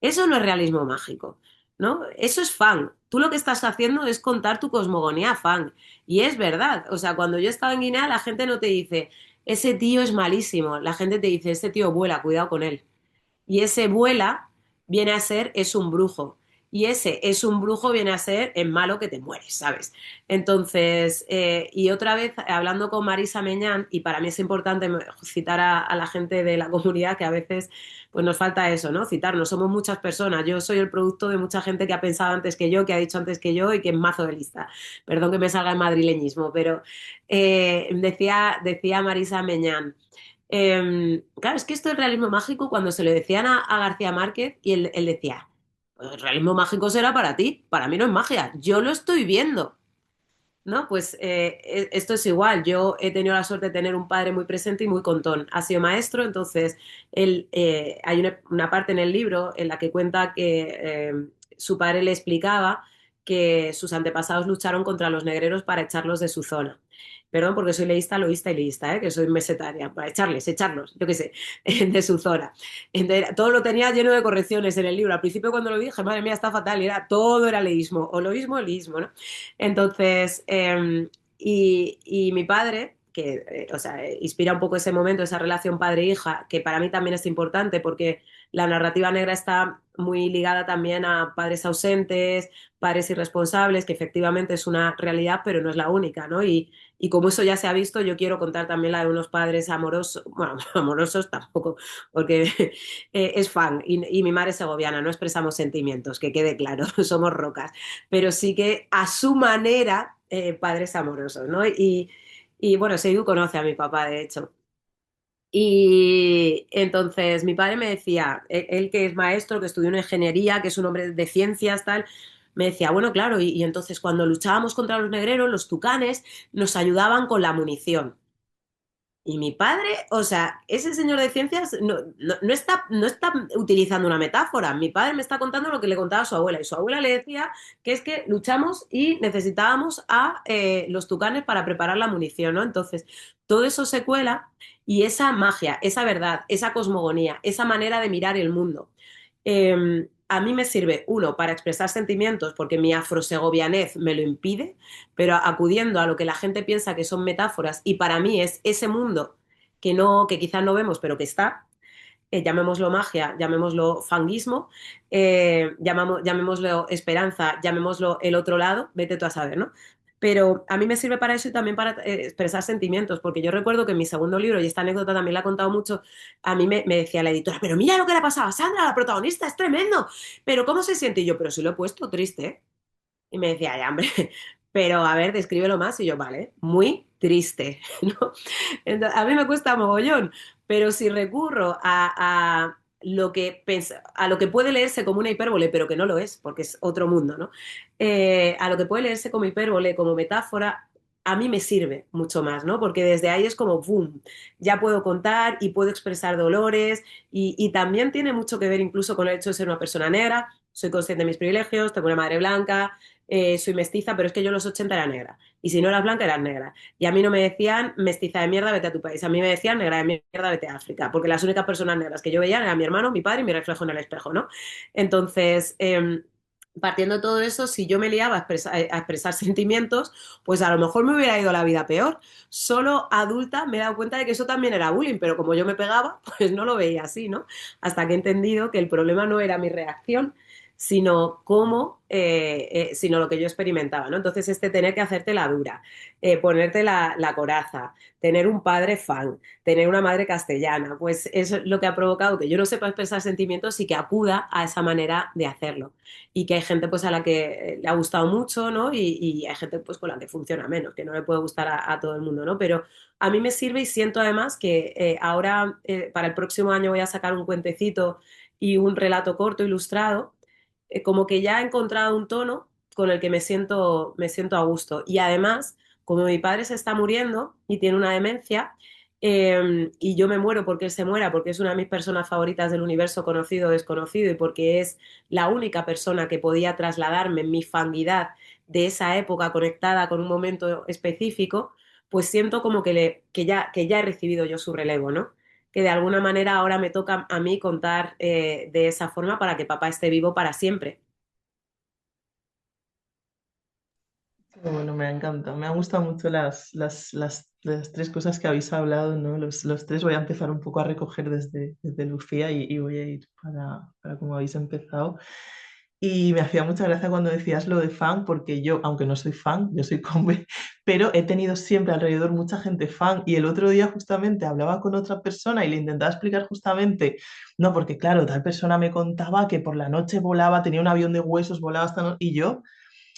Eso no es realismo mágico, ¿no? Eso es fan. Tú lo que estás haciendo es contar tu cosmogonía fan. Y es verdad. O sea, cuando yo estaba en Guinea, la gente no te dice, ese tío es malísimo. La gente te dice, ese tío vuela, cuidado con él. Y ese vuela viene a ser, es un brujo. Y ese es un brujo viene a ser el malo que te mueres, ¿sabes? Entonces, y otra vez hablando con Marisa Meñán, y para mí es importante citar a la gente de la comunidad que a veces pues nos falta eso, ¿no? Citarnos, somos muchas personas. Yo soy el producto de mucha gente que ha pensado antes que yo, que ha dicho antes que yo y que es mazo de lista. Perdón que me salga el madrileñismo, pero decía Marisa Meñán. Claro, es que esto es realismo mágico cuando se lo decían a García Márquez y él decía, pues el realismo mágico será para mí no es magia, yo lo estoy viendo, ¿no? Pues esto es igual, yo he tenido la suerte de tener un padre muy presente y muy contón, ha sido maestro, entonces hay una parte en el libro en la que cuenta que su padre le explicaba que sus antepasados lucharon contra los negreros para echarlos de su zona. Perdón, porque soy leísta, loísta y leísta, que soy mesetaria, para echarlos, yo qué sé, de su zona. Entonces, todo lo tenía lleno de correcciones en el libro. Al principio cuando lo vi dije, madre mía, está fatal, y todo era leísmo, o loísmo o leísmo, ¿no? Entonces, y mi padre, que o sea, inspira un poco ese momento, esa relación padre-hija, que para mí también es importante porque la narrativa negra está muy ligada también a padres ausentes, padres irresponsables, que efectivamente es una realidad, pero no es la única, ¿no? Y como eso ya se ha visto, yo quiero contar también la de unos padres amorosos, bueno, amorosos tampoco, porque es fan, y mi madre es segoviana, no expresamos sentimientos, que quede claro, somos rocas, pero sí que a su manera, padres amorosos, ¿no? Y bueno, Seidu conoce a mi papá, de hecho. Y entonces mi padre me decía, él que es maestro, que estudió una ingeniería, que es un hombre de ciencias, tal, me decía, bueno, claro, y entonces cuando luchábamos contra los negreros, los tucanes nos ayudaban con la munición. Y mi padre, o sea, ese señor de ciencias no está utilizando una metáfora. Mi padre me está contando lo que le contaba a su abuela. Y su abuela le decía que es que luchamos y necesitábamos a los tucanes para preparar la munición, ¿no? Entonces, todo eso se cuela y esa magia, esa verdad, esa cosmogonía, esa manera de mirar el mundo. A mí me sirve, uno, para expresar sentimientos, porque mi afrosegovianez me lo impide, pero acudiendo a lo que la gente piensa que son metáforas y para mí es ese mundo que no, que quizás no vemos, pero que está, llamémoslo magia, llamémoslo fanguismo, llamémoslo esperanza, llamémoslo el otro lado, vete tú a saber, ¿no? pero a mí me sirve para eso y también para expresar sentimientos, porque yo recuerdo que en mi segundo libro, y esta anécdota también la he contado mucho, a mí me decía la editora, pero mira lo que le ha pasado a Sandra, la protagonista, es tremendo, pero ¿cómo se siente? Y yo, pero si lo he puesto triste. Y me decía, ya, hombre, pero a ver, descríbelo más. Y yo, vale, muy triste, ¿no? Entonces, a mí me cuesta mogollón, pero si recurro a lo que a lo que puede leerse como una hipérbole, pero que no lo es, porque es otro mundo, ¿no? A lo que puede leerse como hipérbole, como metáfora, a mí me sirve mucho más, ¿no? Porque desde ahí es como, ¡boom! Ya puedo contar y puedo expresar dolores y también tiene mucho que ver incluso con el hecho de ser una persona negra. Soy consciente de mis privilegios, tengo una madre blanca, soy mestiza, pero es que yo en los 80 era negra. Y si no eras blanca, eras negra. Y a mí no me decían mestiza de mierda, vete a tu país. A mí me decían negra de mierda, vete a África. Porque las únicas personas negras que yo veía eran mi hermano, mi padre y mi reflejo en el espejo, ¿no? Entonces, partiendo de todo eso, si yo me liaba a expresar sentimientos, pues a lo mejor me hubiera ido la vida peor. Solo adulta me he dado cuenta de que eso también era bullying, pero como yo me pegaba, pues no lo veía así, ¿no? Hasta que he entendido que el problema no era mi reacción, sino sino lo que yo experimentaba, ¿no? Entonces, tener que hacerte la dura, ponerte la coraza, tener un padre fan, tener una madre castellana, pues eso es lo que ha provocado que yo no sepa expresar sentimientos y que acuda a esa manera de hacerlo. Y que hay gente pues a la que le ha gustado mucho, ¿no? Y hay gente pues con la que funciona menos, que no le puede gustar a todo el mundo, ¿no? Pero a mí me sirve y siento además que ahora para el próximo año voy a sacar un cuentecito y un relato corto ilustrado, como que ya he encontrado un tono con el que me siento a gusto. Y además, como mi padre se está muriendo y tiene una demencia, y yo me muero porque él se muera, porque es una de mis personas favoritas del universo conocido o desconocido y porque es la única persona que podía trasladarme en mi fanguidad de esa época conectada con un momento específico, pues siento como que ya he recibido yo su relevo, ¿no? Que de alguna manera ahora me toca a mí contar de esa forma para que papá esté vivo para siempre. Bueno, me ha encantado. Me han gustado mucho las tres cosas que habéis hablado, ¿no? Los tres voy a empezar un poco a recoger desde Lucía y voy a ir para cómo habéis empezado. Y me hacía mucha gracia cuando decías lo de fan, porque yo, aunque no soy fan, yo soy combe, pero he tenido siempre alrededor mucha gente fan. Y el otro día justamente hablaba con otra persona y le intentaba explicar justamente, no, porque claro, tal persona me contaba que por la noche volaba, tenía un avión de huesos, volaba hasta... Y yo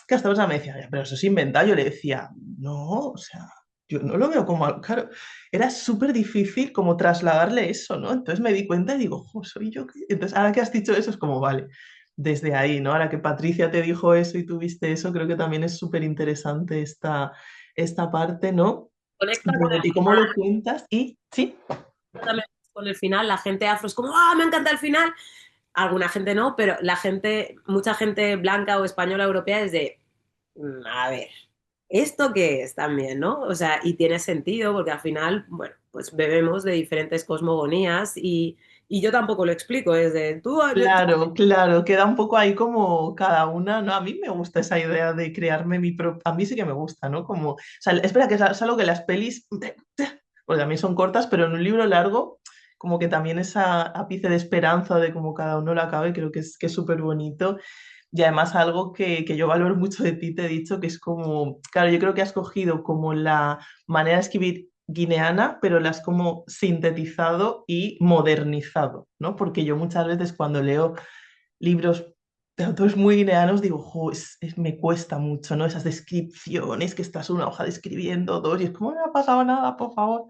que hasta persona me decía, "Ya, pero eso es inventado". Yo le decía, no, o sea, yo no lo veo como, claro, era súper difícil como trasladarle eso, ¿no? Entonces me di cuenta y digo, "Jo, soy yo". Entonces, ahora que has dicho eso, es como, vale, desde ahí, ¿no? Ahora que Patricia te dijo eso y tuviste eso, creo que también es súper interesante esta parte, ¿no? Conecta con ¿Y cómo lo cuentas? Y sí, con el final, la gente afro es como, ¡ah, me encanta el final! Alguna gente no, pero mucha gente blanca o española europea es de, a ver, ¿esto qué es también, no? O sea, y tiene sentido porque al final, bueno, pues bebemos de diferentes cosmogonías y yo tampoco lo explico, es de, claro, claro, queda un poco ahí como cada una, ¿no? A mí me gusta esa idea de crearme mi propio, a mí sí que me gusta, ¿no? Como, o sea, es verdad que es algo que las pelis, porque también son cortas, pero en un libro largo, como que también esa ápice de esperanza de cómo cada uno lo acabe, creo que es súper bonito. Y además algo que yo valoro mucho de ti, te he dicho, que es como, claro, yo creo que has cogido como la manera de escribir guineana, pero la has como sintetizado y modernizado, ¿no? Porque yo muchas veces cuando leo libros de autores muy guineanos digo, "Jo, me cuesta mucho, ¿no? Esas descripciones que estás una hoja describiendo dos y es como, no me ha pasado nada, por favor".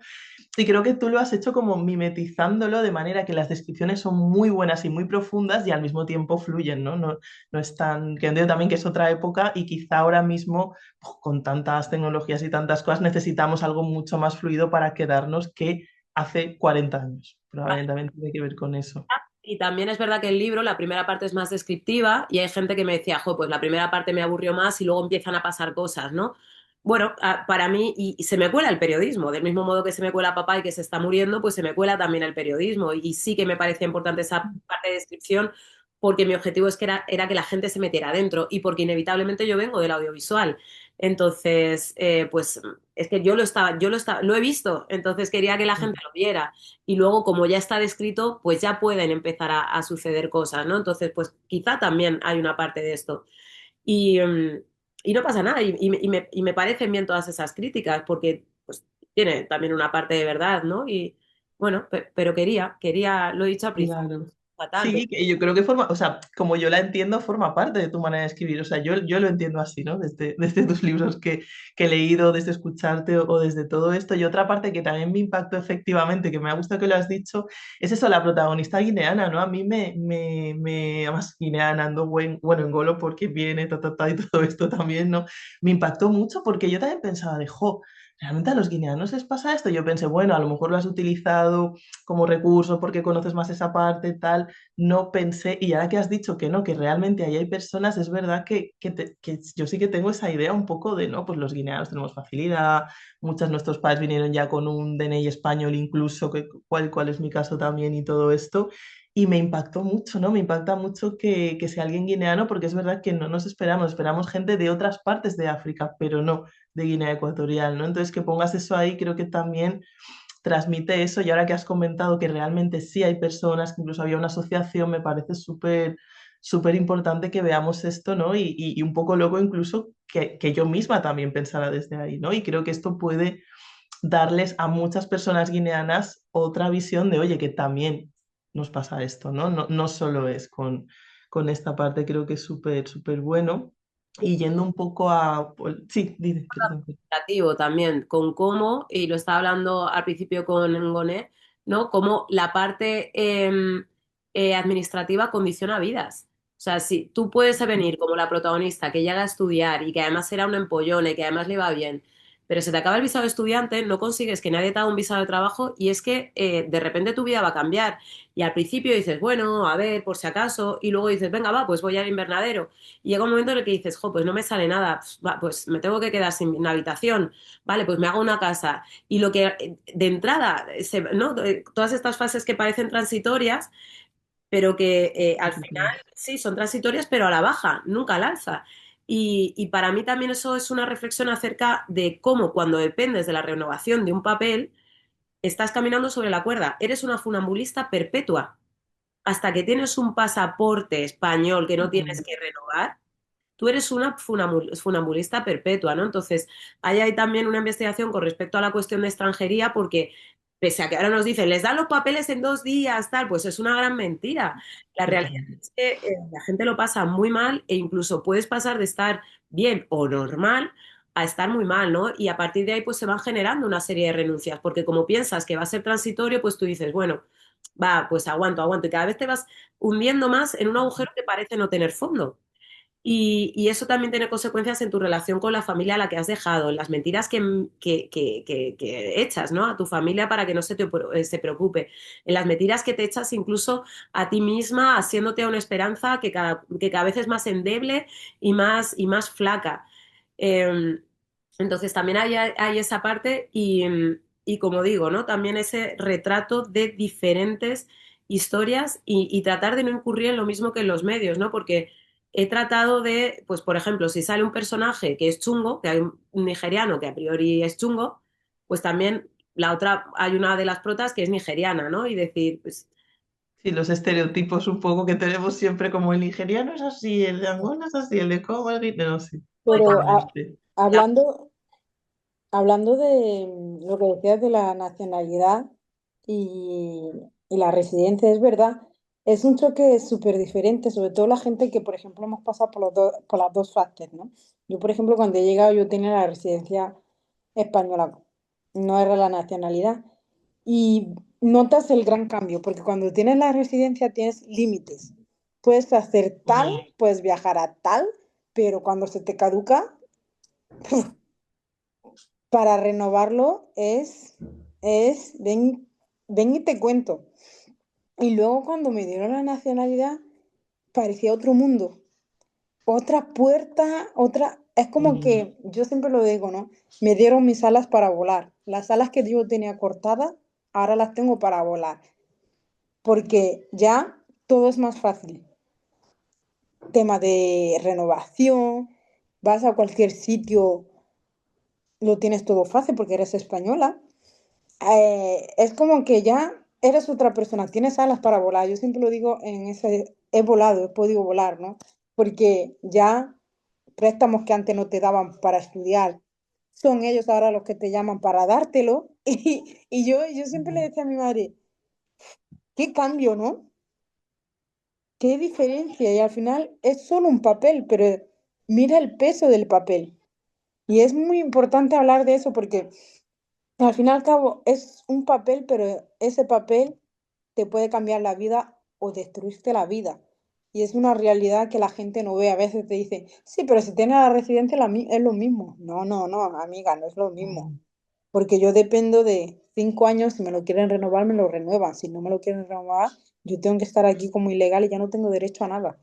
Y creo que tú lo has hecho como mimetizándolo de manera que las descripciones son muy buenas y muy profundas y al mismo tiempo fluyen, ¿no? No, no es tan... Que entiendo también que es otra época y quizá ahora mismo, con tantas tecnologías y tantas cosas, necesitamos algo mucho más fluido para quedarnos que hace 40 años. Probablemente también tiene que ver con eso. Y también es verdad que el libro, la primera parte es más descriptiva y hay gente que me decía, jo, pues la primera parte me aburrió más y luego empiezan a pasar cosas, ¿no? Bueno, para mí, y se me cuela el periodismo, del mismo modo que se me cuela papá y que se está muriendo, pues se me cuela también el periodismo. Y sí que me parecía importante esa parte de descripción porque mi objetivo es que era que la gente se metiera adentro y porque inevitablemente yo vengo del audiovisual. Entonces, pues es que lo he visto, entonces quería que la gente lo viera y luego como ya está descrito, pues ya pueden empezar a suceder cosas, ¿no? Entonces, pues quizá también hay una parte de esto. Y, y no pasa nada, y me parecen bien todas esas críticas, porque pues, tiene también una parte de verdad, ¿no? Y bueno, pero lo he dicho al principio, Claro. fatal, pero Sí, que yo creo que forma, o sea, como yo la entiendo, forma parte de tu manera de escribir. O sea, yo lo entiendo así, ¿no? Desde tus libros que he leído, desde escucharte o desde todo esto. Y otra parte que también me impactó efectivamente, que me ha gustado que lo has dicho, es eso, la protagonista guineana, ¿no? A mí además guineana, ando bueno, en Golo porque viene, y todo esto también, ¿no? Me impactó mucho porque yo también pensaba de, jo, ¿realmente a los guineanos les pasa esto? Yo pensé, bueno, a lo mejor lo has utilizado como recurso porque conoces más esa parte, tal, no pensé, y ahora que has dicho que no, que realmente ahí hay personas, es verdad que yo sí que tengo esa idea un poco de, no, pues los guineanos tenemos facilidad, muchos de nuestros padres vinieron ya con un DNI español incluso, cuál es mi caso también y todo esto, y me impactó mucho, ¿no? Me impacta mucho que sea alguien guineano, porque es verdad que no nos esperamos gente de otras partes de África, pero no de Guinea Ecuatorial, ¿no? Entonces que pongas eso ahí creo que también transmite eso y ahora que has comentado que realmente sí hay personas, que incluso había una asociación, me parece súper importante que veamos esto, ¿no? Y un poco luego incluso que yo misma también pensara desde ahí, ¿no? Y creo que esto puede darles a muchas personas guineanas otra visión de, oye, que también nos pasa esto, ¿no? No solo es con esta parte, creo que es súper bueno. Y yendo un poco a... Sí, dime, perdón. administrativo también, con cómo, y lo estaba hablando al principio con Ngoné, ¿no? Cómo la parte administrativa condiciona vidas. O sea, si tú puedes venir como la protagonista que llega a estudiar y que además era un empollón y que además le va bien, pero se te acaba el visado de estudiante, no consigues que nadie te haga un visado de trabajo y es que de repente tu vida va a cambiar. Y al principio dices, bueno, a ver, por si acaso, y luego dices, venga, va, pues voy al invernadero. Y llega un momento en el que dices, jo, pues no me sale nada, pues, va, pues me tengo que quedar sin una habitación, vale, pues me hago una casa. Y lo que de entrada, ¿no? Todas estas fases que parecen transitorias, pero que al final sí son transitorias, pero a la baja, nunca al alza. Y para mí también eso es una reflexión acerca de cómo cuando dependes de la renovación de un papel, estás caminando sobre la cuerda, eres una funambulista perpetua. Hasta que tienes un pasaporte español que no tienes que renovar, tú eres una funambulista perpetua, ¿no? Entonces, ahí hay también una investigación con respecto a la cuestión de extranjería, porque pese a que ahora nos dicen, les dan los papeles en 2 días, tal, pues es una gran mentira. La realidad Totalmente. es que la gente lo pasa muy mal e incluso puedes pasar de estar bien o normal a estar muy mal, ¿no? Y a partir de ahí pues se van generando una serie de renuncias, porque como piensas que va a ser transitorio, pues tú dices, bueno, va, pues aguanto, y cada vez te vas hundiendo más en un agujero que parece no tener fondo. Y eso también tiene consecuencias en tu relación con la familia a la que has dejado, en las mentiras que echas, ¿no? A tu familia para que no se preocupe, en las mentiras que te echas incluso a ti misma, haciéndote a una esperanza que cada vez es más endeble y más flaca. Eh, entonces también hay esa parte y como digo, ¿no? También ese retrato de diferentes historias y tratar de no incurrir en lo mismo que en los medios, ¿no? Porque he tratado de, pues por ejemplo, si sale un personaje que es chungo, que hay un nigeriano que a priori es chungo, pues también la otra, hay una de las protas que es nigeriana, ¿no? Y decir, pues Sí, los estereotipos un poco que tenemos siempre como el nigeriano es así, el de Angola es así, el de Congo es así, no, sí, Pero totalmente. hablando, hablando de lo que decías de la nacionalidad y, y la residencia, es verdad, es un choque súper diferente, sobre todo la gente que, por ejemplo, hemos pasado por las dos fases, ¿no? Yo, por ejemplo, cuando he llegado, yo tenía la residencia española, no era la nacionalidad. Y notas el gran cambio, porque cuando tienes la residencia tienes límites. Puedes hacer tal, Mm. puedes viajar a tal, pero cuando se te caduca, para renovarlo ven, ven y te cuento. Y luego cuando me dieron la nacionalidad, parecía otro mundo, otra puerta, otra... Es como Mm. que, yo siempre lo digo, ¿no? Me dieron mis alas para volar. Las alas que yo tenía cortadas, ahora las tengo para volar, porque ya todo es más fácil. Tema de renovación, vas a cualquier sitio, lo tienes todo fácil porque eres española. Es como que ya eres otra persona, tienes alas para volar. Yo siempre lo digo en ese, he volado, he podido volar, ¿no? Porque ya préstamos que antes no te daban para estudiar, son ellos ahora los que te llaman para dártelo. Y yo siempre le decía a mi madre, qué cambio, ¿no? Qué diferencia. Y al final es solo un papel, pero mira el peso del papel. Y es muy importante hablar de eso porque al fin y al cabo es un papel, pero ese papel te puede cambiar la vida o destruirte la vida. Y es una realidad que la gente no ve. A veces te dicen, sí, pero si tienes la residencia es lo mismo. No, no, no, amiga, no es lo mismo. Porque yo dependo de 5 años, si me lo quieren renovar, me lo renuevan. Si no me lo quieren renovar, yo tengo que estar aquí como ilegal y ya no tengo derecho a nada.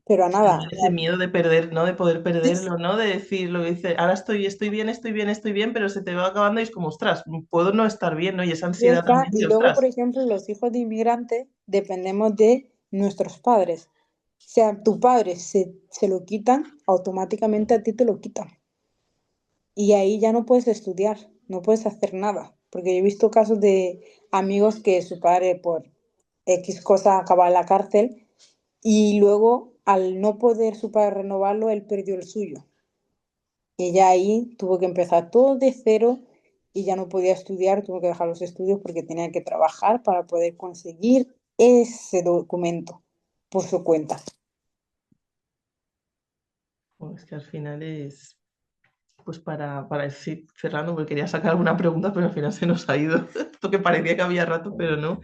Pero a nada. Ese miedo de perder, ¿no? De poder Sí, perderlo, ¿no? De decir lo que dice, ahora estoy bien, estoy bien, estoy bien, pero se te va acabando y es como, ostras, puedo no estar bien, ¿no? Y esa ya ansiedad está. también Y de, luego, por ostras. ejemplo, los hijos de inmigrantes dependemos de nuestros padres. O sea, tu padre se lo quitan, automáticamente a ti te lo quitan. Y ahí ya no puedes estudiar, no puedes hacer nada. Porque yo he visto casos de amigos que su padre por X cosa acaba en la cárcel y luego al no poder su padre renovarlo, él perdió el suyo. Y ya ahí tuvo que empezar todo de cero y ya no podía estudiar, tuvo que dejar los estudios porque tenía que trabajar para poder conseguir ese documento por su cuenta. Es que al final es, pues para ir cerrando, porque quería sacar alguna pregunta, pero al final se nos ha ido. Esto que parecía que había rato, pero no.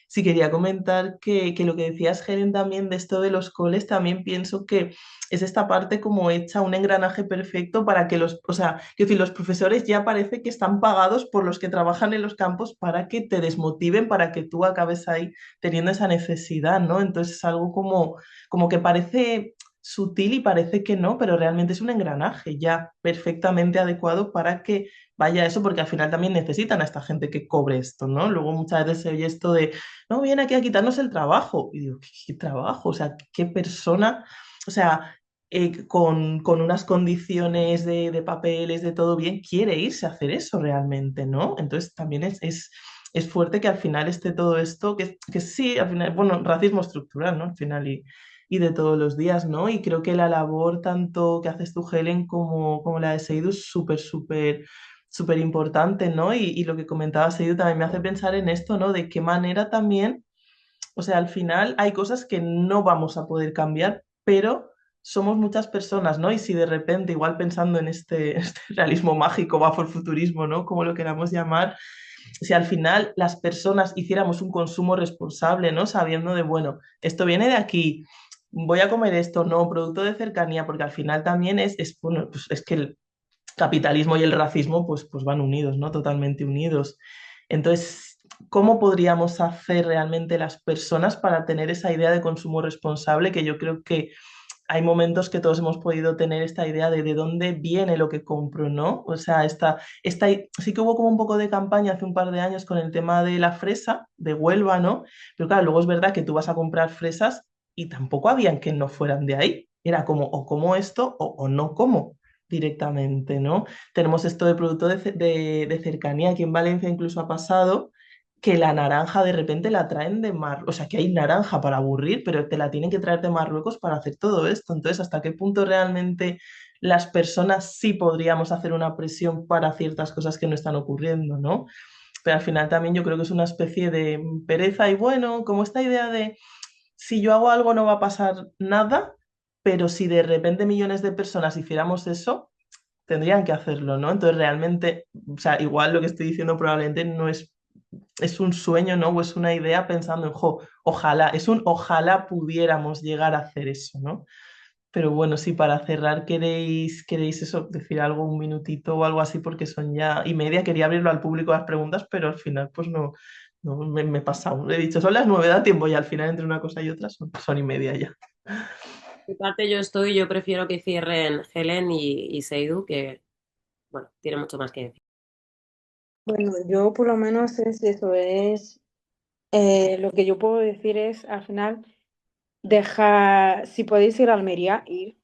Sí, quería comentar que lo que decías, Helen, también de esto de los coles, también pienso que es esta parte como hecha un engranaje perfecto para que o sea, quiero decir, los profesores ya parece que están pagados por los que trabajan en los campos para que te desmotiven, para que tú acabes ahí teniendo esa necesidad, ¿no? Entonces es algo como que parece sutil y parece que no, pero realmente es un engranaje ya perfectamente adecuado para que vaya eso, porque al final también necesitan a esta gente que cobre esto, ¿no? Luego muchas veces se oye esto de no, viene aquí a quitarnos el trabajo. Y digo, ¿qué trabajo? O sea, ¿qué persona? O sea, con unas condiciones de papeles, de todo bien, quiere irse a hacer eso realmente, ¿no? Entonces también es fuerte que al final esté todo esto, que sí, al final, bueno, racismo estructural, ¿no? Al final y de todos los días, ¿no? Y creo que la labor tanto que haces tú, Helen, como la de Seidu es súper importante, ¿no? Y lo que comentaba Seidu también me hace pensar en esto, ¿no? De qué manera también, o sea, al final hay cosas que no vamos a poder cambiar, pero somos muchas personas, ¿no? Y si de repente, igual pensando en este realismo mágico, bajo el futurismo, ¿no? Como lo queramos llamar, si al final las personas hiciéramos un consumo responsable, ¿no? Sabiendo de, bueno, esto viene de aquí, voy a comer esto, no, producto de cercanía, porque al final también bueno, pues es que el capitalismo y el racismo pues van unidos, ¿no? Totalmente unidos. Entonces, ¿cómo podríamos hacer realmente las personas para tener esa idea de consumo responsable? Que yo creo que hay momentos que todos hemos podido tener esta idea de dónde viene lo que compro, ¿no? O sea, sí que hubo como un poco de campaña hace un par de años con el tema de la fresa, de Huelva, ¿no? Pero claro, luego es verdad que tú vas a comprar fresas y tampoco habían que no fueran de ahí. Era o como esto o no como directamente, ¿no? Tenemos esto de producto de cercanía. Aquí en Valencia incluso ha pasado que la naranja de repente la traen de Marruecos, o sea, que hay naranja para aburrir, pero te la tienen que traer de Marruecos para hacer todo esto. Entonces, ¿hasta qué punto realmente las personas sí podríamos hacer una presión para ciertas cosas que no están ocurriendo, ¿no? Pero al final también yo creo que es una especie de pereza y bueno, como esta idea de si yo hago algo no va a pasar nada, pero si de repente millones de personas hiciéramos eso, tendrían que hacerlo, ¿no? Entonces realmente, o sea, igual lo que estoy diciendo probablemente no es un sueño, ¿no? O es una idea pensando en, ojalá, ojalá pudiéramos llegar a hacer eso, ¿no? Pero bueno, sí, para cerrar, ¿queréis eso, decir algo, un minutito o algo así? Porque son ya y media. Quería abrirlo al público las preguntas, pero al final, pues no me he pasado. He dicho, son las 9, da tiempo y al final entre una cosa y otra son y media ya. Mi parte yo prefiero que cierren Helen y Seidu, que, bueno, tiene mucho más que decir. Bueno, yo por lo menos es eso, lo que yo puedo decir es al final dejar, si podéis ir a Almería, ir,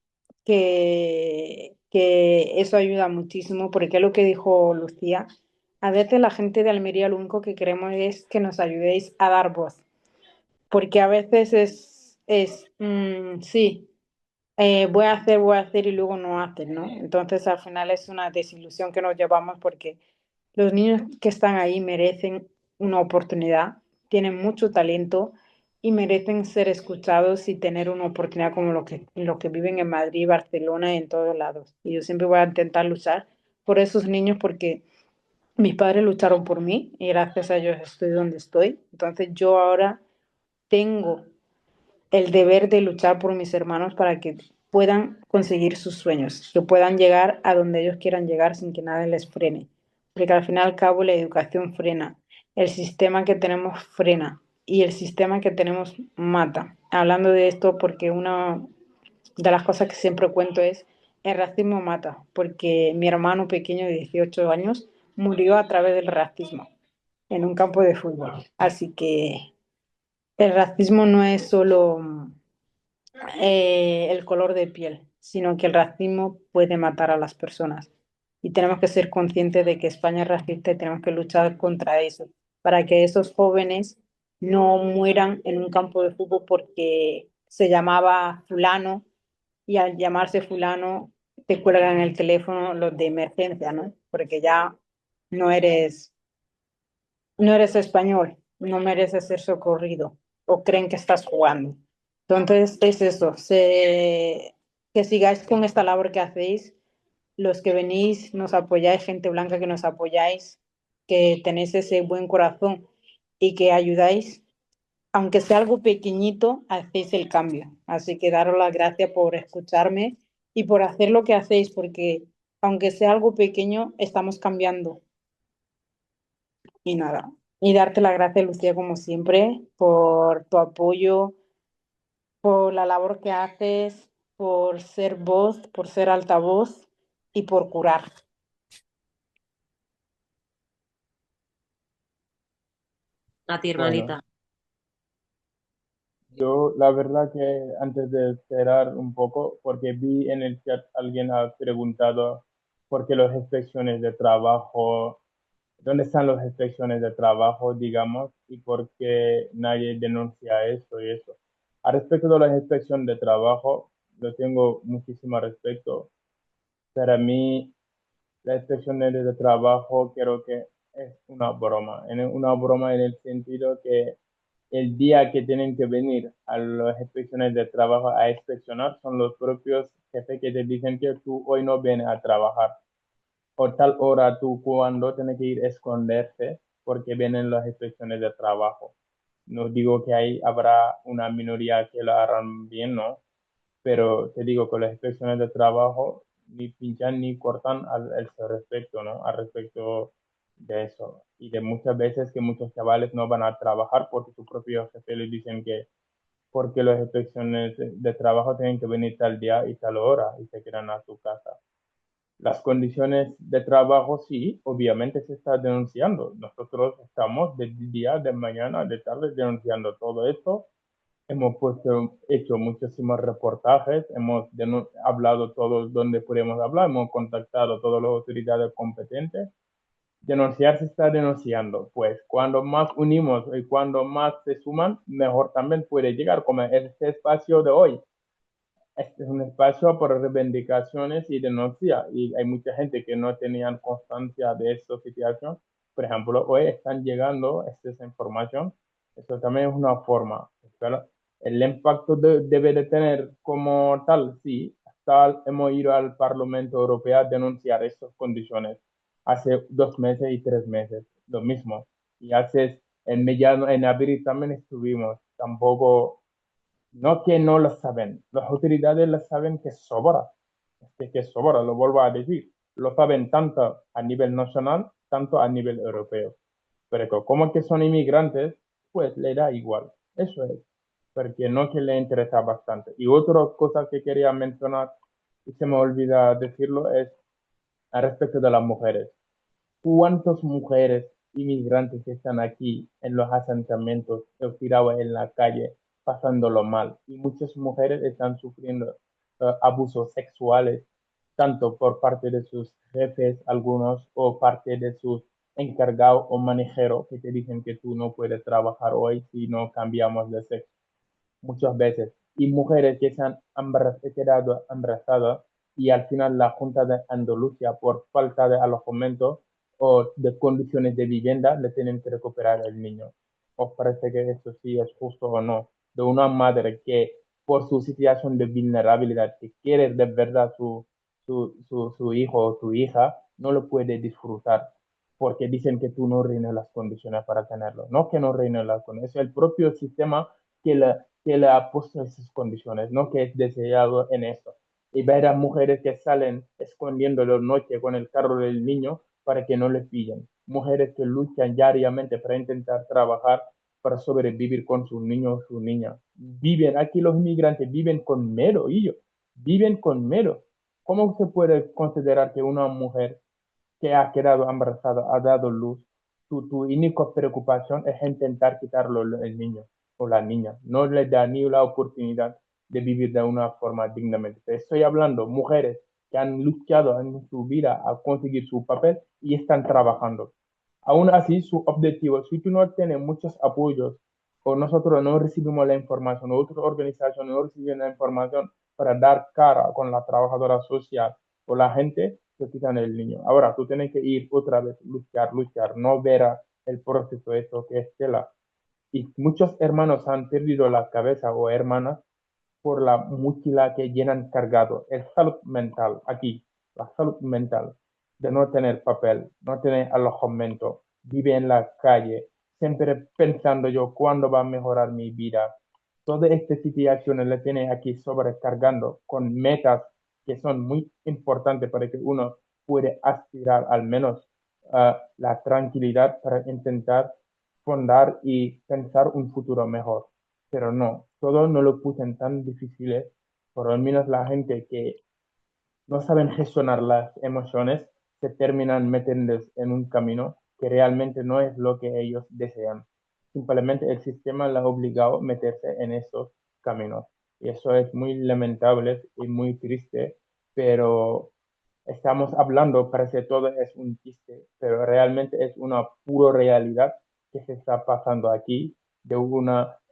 que eso ayuda muchísimo, porque es lo que dijo Lucía, a veces la gente de Almería lo único que queremos es que nos ayudéis a dar voz, porque a veces sí. voy a hacer y luego no hacen, ¿no? Entonces al final es una desilusión que nos llevamos porque los niños que están ahí merecen una oportunidad, tienen mucho talento y merecen ser escuchados y tener una oportunidad como lo que viven en Madrid, Barcelona y en todos lados. Y yo siempre voy a intentar luchar por esos niños porque mis padres lucharon por mí y gracias a ellos estoy donde estoy. Entonces yo ahora tengo el deber de luchar por mis hermanos para que puedan conseguir sus sueños, que puedan llegar a donde ellos quieran llegar sin que nada les frene. Porque al fin y al cabo la educación frena, el sistema que tenemos frena y el sistema que tenemos mata. Hablando de esto porque una de las cosas que siempre cuento es el racismo mata, porque mi hermano pequeño de 18 años murió a través del racismo en un campo de fútbol. Así que el racismo no es solo el color de piel, sino que el racismo puede matar a las personas. Y tenemos que ser conscientes de que España es racista y tenemos que luchar contra eso, para que esos jóvenes no mueran en un campo de fútbol porque se llamaba fulano y al llamarse fulano te cuelgan el teléfono los de emergencia, ¿no? Porque ya no eres no eres español, no mereces ser socorrido o creen que estás jugando. Entonces es eso, que sigáis con esta labor que hacéis, los que venís, nos apoyáis, gente blanca que nos apoyáis, que tenéis ese buen corazón y que ayudáis, aunque sea algo pequeñito, hacéis el cambio. Así que daros las gracias por escucharme y por hacer lo que hacéis, porque aunque sea algo pequeño, estamos cambiando. Y nada, y darte las gracias, Lucía, como siempre, por tu apoyo, por la labor que haces, por ser voz, por ser altavoz y por curar. A ti, Bueno, hermanita. yo la verdad que antes de cerrar un poco, porque vi en el chat alguien ha preguntado por qué las inspecciones de trabajo, dónde están las inspecciones de trabajo, digamos, y por qué nadie denuncia eso y eso. A respecto de las inspecciones de trabajo, lo tengo muchísimo respeto. Para mí, la inspección de trabajo creo que es una broma en el sentido que el día que tienen que venir a las inspecciones de trabajo a inspeccionar son los propios jefes que te dicen que tú hoy no vienes a trabajar o tal hora tú cuando tienes que ir a esconderse porque vienen las inspecciones de trabajo. No digo que ahí habrá una minoría que lo harán bien, ¿no? Pero te digo que las inspecciones de trabajo ni pinchan ni cortan al ese respecto, ¿no? Al respecto de eso. Y de muchas veces que muchos chavales no van a trabajar porque su propio jefe les dicen que porque las inspecciones de trabajo tienen que venir tal día y tal hora y se quedan a su casa. Las condiciones de trabajo, sí, obviamente se está denunciando. Nosotros estamos de día, de mañana, de tarde denunciando todo esto. Hemos hecho muchísimos reportajes, hemos hablado todos donde podemos hablar, hemos contactado a todas las autoridades competentes. Denunciar se está denunciando, pues cuando más unimos y cuando más se suman, mejor también puede llegar, como este espacio de hoy. Este es un espacio para reivindicaciones y denuncia, y hay mucha gente que no tenían constancia de esta situación. Por ejemplo, hoy están llegando esta información. Eso también es una forma. Pero el impacto debe de tener como tal, sí. Hasta hemos ido al Parlamento Europeo a denunciar estas condiciones hace 2 meses y 3 meses, lo mismo. Y hace en mediano, en abril también estuvimos. Tampoco no que no lo saben, las autoridades lo saben que sobra, que sobra, lo vuelvo a decir, lo saben tanto a nivel nacional, tanto a nivel europeo. Pero como que son inmigrantes, pues le da igual, eso es, porque no que le interesa bastante. Y otra cosa que quería mencionar, y se me olvida decirlo, es al respecto de las mujeres. ¿Cuántas mujeres inmigrantes están aquí en los asentamientos, tiradas en la calle, pasándolo mal? Y muchas mujeres están sufriendo abusos sexuales, tanto por parte de sus jefes, algunos, o parte de sus encargados o manejeros que te dicen que tú no puedes trabajar hoy si no cambiamos de sexo muchas veces. y mujeres que se han quedado embarazadas y al final la Junta de Andalucía, por falta de alojamiento o de condiciones de vivienda, le tienen que recuperar el niño. ¿Os parece que eso sí es justo o no? De una madre que por su situación de vulnerabilidad, que quiere de verdad su hijo o su hija, no lo puede disfrutar porque dicen que tú no reúnes las condiciones para tenerlo. No que no reúnes las condiciones, es el propio sistema que le ha puesto esas condiciones, no que es deseado en eso. Y ver a mujeres que salen escondiendo la noche con el carro del niño para que no le pillen. Mujeres que luchan diariamente para intentar trabajar para sobrevivir con sus niños o su niña. Viven, aquí los inmigrantes viven con miedo, ellos viven con miedo. ¿Cómo se puede considerar que una mujer que ha quedado embarazada, ha dado luz, tu única preocupación es intentar quitarlo el niño o la niña? No le da ni la oportunidad de vivir de una forma dignamente. Te estoy hablando mujeres que han luchado en su vida a conseguir su papel y están trabajando. Aún así, su objetivo, si tú no tienes muchos apoyos o nosotros no recibimos la información, o otras organizaciones no reciben la información para dar cara con la trabajadora social o la gente, se quitan el niño. Ahora, tú tienes que ir otra vez, luchar, luchar, no ver el proceso, eso que es tela. Y muchos hermanos han perdido la cabeza o hermanas por la mochila que llenan cargado. Es salud mental aquí, la salud mental de no tener papel, no tener alojamiento, vive en la calle, siempre pensando yo cuándo va a mejorar mi vida. Todas estas situaciones le tiene aquí sobrecargando con metas que son muy importantes para que uno puede aspirar al menos a la tranquilidad para intentar fundar y pensar un futuro mejor. Pero no, todo no lo puse tan difíciles, por lo menos la gente que no saben gestionar las emociones se terminan metiendo en un camino que realmente no es lo que ellos desean. Simplemente el sistema la ha obligado a meterse en esos caminos. Y eso es muy lamentable y muy triste, pero estamos hablando, parece todo es un chiste, pero realmente es una pura realidad que se está pasando aquí.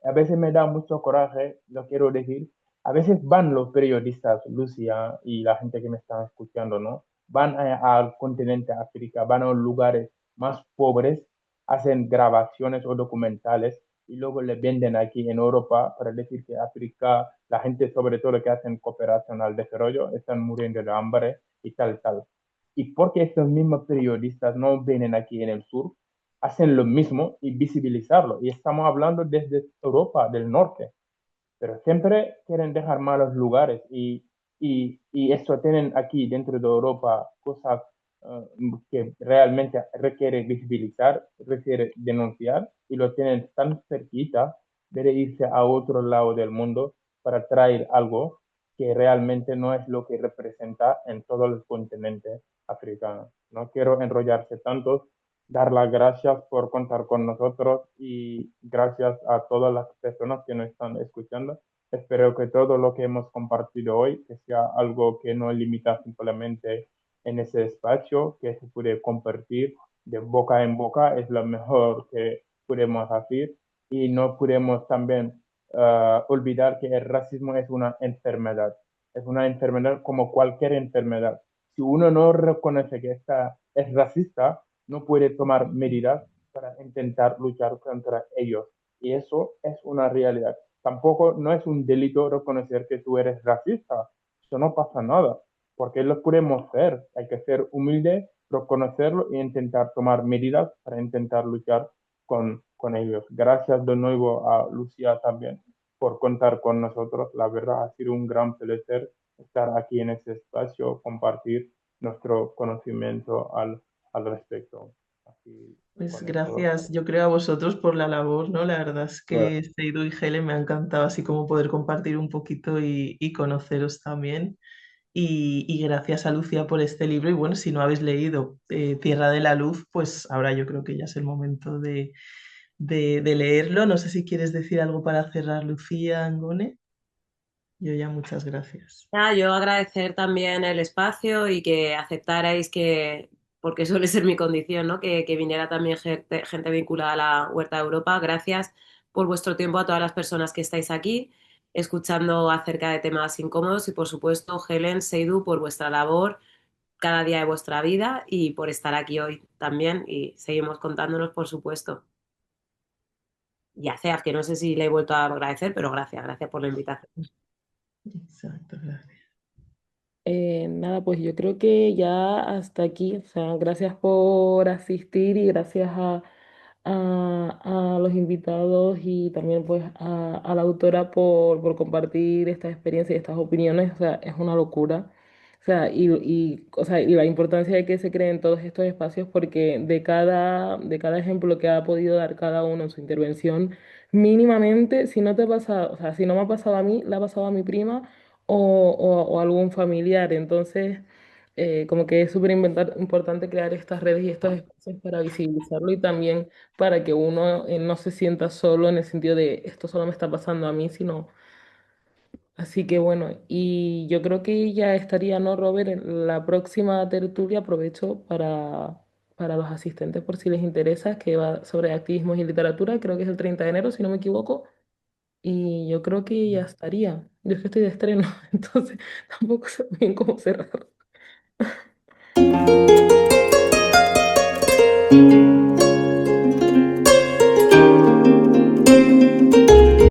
A veces me da mucho coraje, lo quiero decir, a veces van los periodistas, Lucia y la gente que me está escuchando, ¿no? Van al continente África, van a los lugares más pobres, hacen grabaciones o documentales y luego le venden aquí en Europa para decir que África, la gente sobre todo que hacen cooperación al desarrollo, están muriendo de hambre y tal, tal. Y porque estos mismos periodistas no vienen aquí en el sur, hacen lo mismo y visibilizarlo. Y estamos hablando desde Europa del norte, pero siempre quieren dejar malos lugares y eso tienen aquí dentro de Europa cosas que realmente requiere visibilizar, requiere denunciar y lo tienen tan cerquita de irse a otro lado del mundo para traer algo que realmente no es lo que representa en todo el continente africano. No quiero enrollarse tanto, dar las gracias por contar con nosotros y gracias a todas las personas que nos están escuchando. Espero que todo lo que hemos compartido hoy, que sea algo que no limita simplemente en ese espacio, que se puede compartir de boca en boca, es lo mejor que podemos hacer. Y no podemos también olvidar que el racismo es una enfermedad como cualquier enfermedad. Si uno no reconoce que esta es racista, no puede tomar medidas para intentar luchar contra ellos. Y eso es una realidad. Tampoco no es un delito reconocer que tú eres racista. Eso no pasa nada, porque lo podemos hacer. Hay que ser humilde, reconocerlo e intentar tomar medidas para intentar luchar con ellos. Gracias de nuevo a Lucía también por contar con nosotros. La verdad ha sido un gran placer estar aquí en este espacio, compartir nuestro conocimiento al respecto. Así, Pues con eso, gracias, yo creo a vosotros por la labor, ¿no? La verdad es que Seidu y Helen me ha encantado así como poder compartir un poquito y conoceros también. Y gracias a Lucía por este libro. Y bueno, si no habéis leído Tierra de la Luz, pues ahora yo creo que ya es el momento de leerlo. No sé si quieres decir algo para cerrar, Lucía, Angone. Yo ya muchas gracias. Yo agradecer también el espacio y que aceptarais que, porque suele ser mi condición, ¿no? Que viniera también gente vinculada a la Huerta de Europa. Gracias por vuestro tiempo a todas las personas que estáis aquí. escuchando acerca de temas incómodos y por supuesto, Helen, Seidu, por vuestra labor cada día de vuestra vida y por estar aquí hoy también y seguimos contándonos, por supuesto. Y a Ceaf, que no sé si le he vuelto a agradecer, pero gracias por la invitación. Exacto, gracias. Nada, pues yo creo que ya hasta aquí, o sea, gracias por asistir y gracias a los invitados y también pues a la autora por compartir esta experiencia y estas opiniones, o sea, es una locura. O sea, o sea, y la importancia de que se creen todos estos espacios porque de cada ejemplo que ha podido dar cada uno en su intervención, mínimamente, si no te pasa, o sea, si no me ha pasado a mí, le ha pasado a mi prima o algún familiar. Entonces, como que es súper importante crear estas redes y estos espacios para visibilizarlo y también para que uno no se sienta solo en el sentido de esto solo me está pasando a mí, sino... Así que bueno, y yo creo que ya estaría, ¿no, Robert? En la próxima tertulia aprovecho para los asistentes por si les interesa, que va sobre activismo y literatura, creo que es el 30 de enero, si no me equivoco. Y yo creo que ya estaría. Yo es que estoy de estreno, entonces tampoco sé bien cómo cerrar.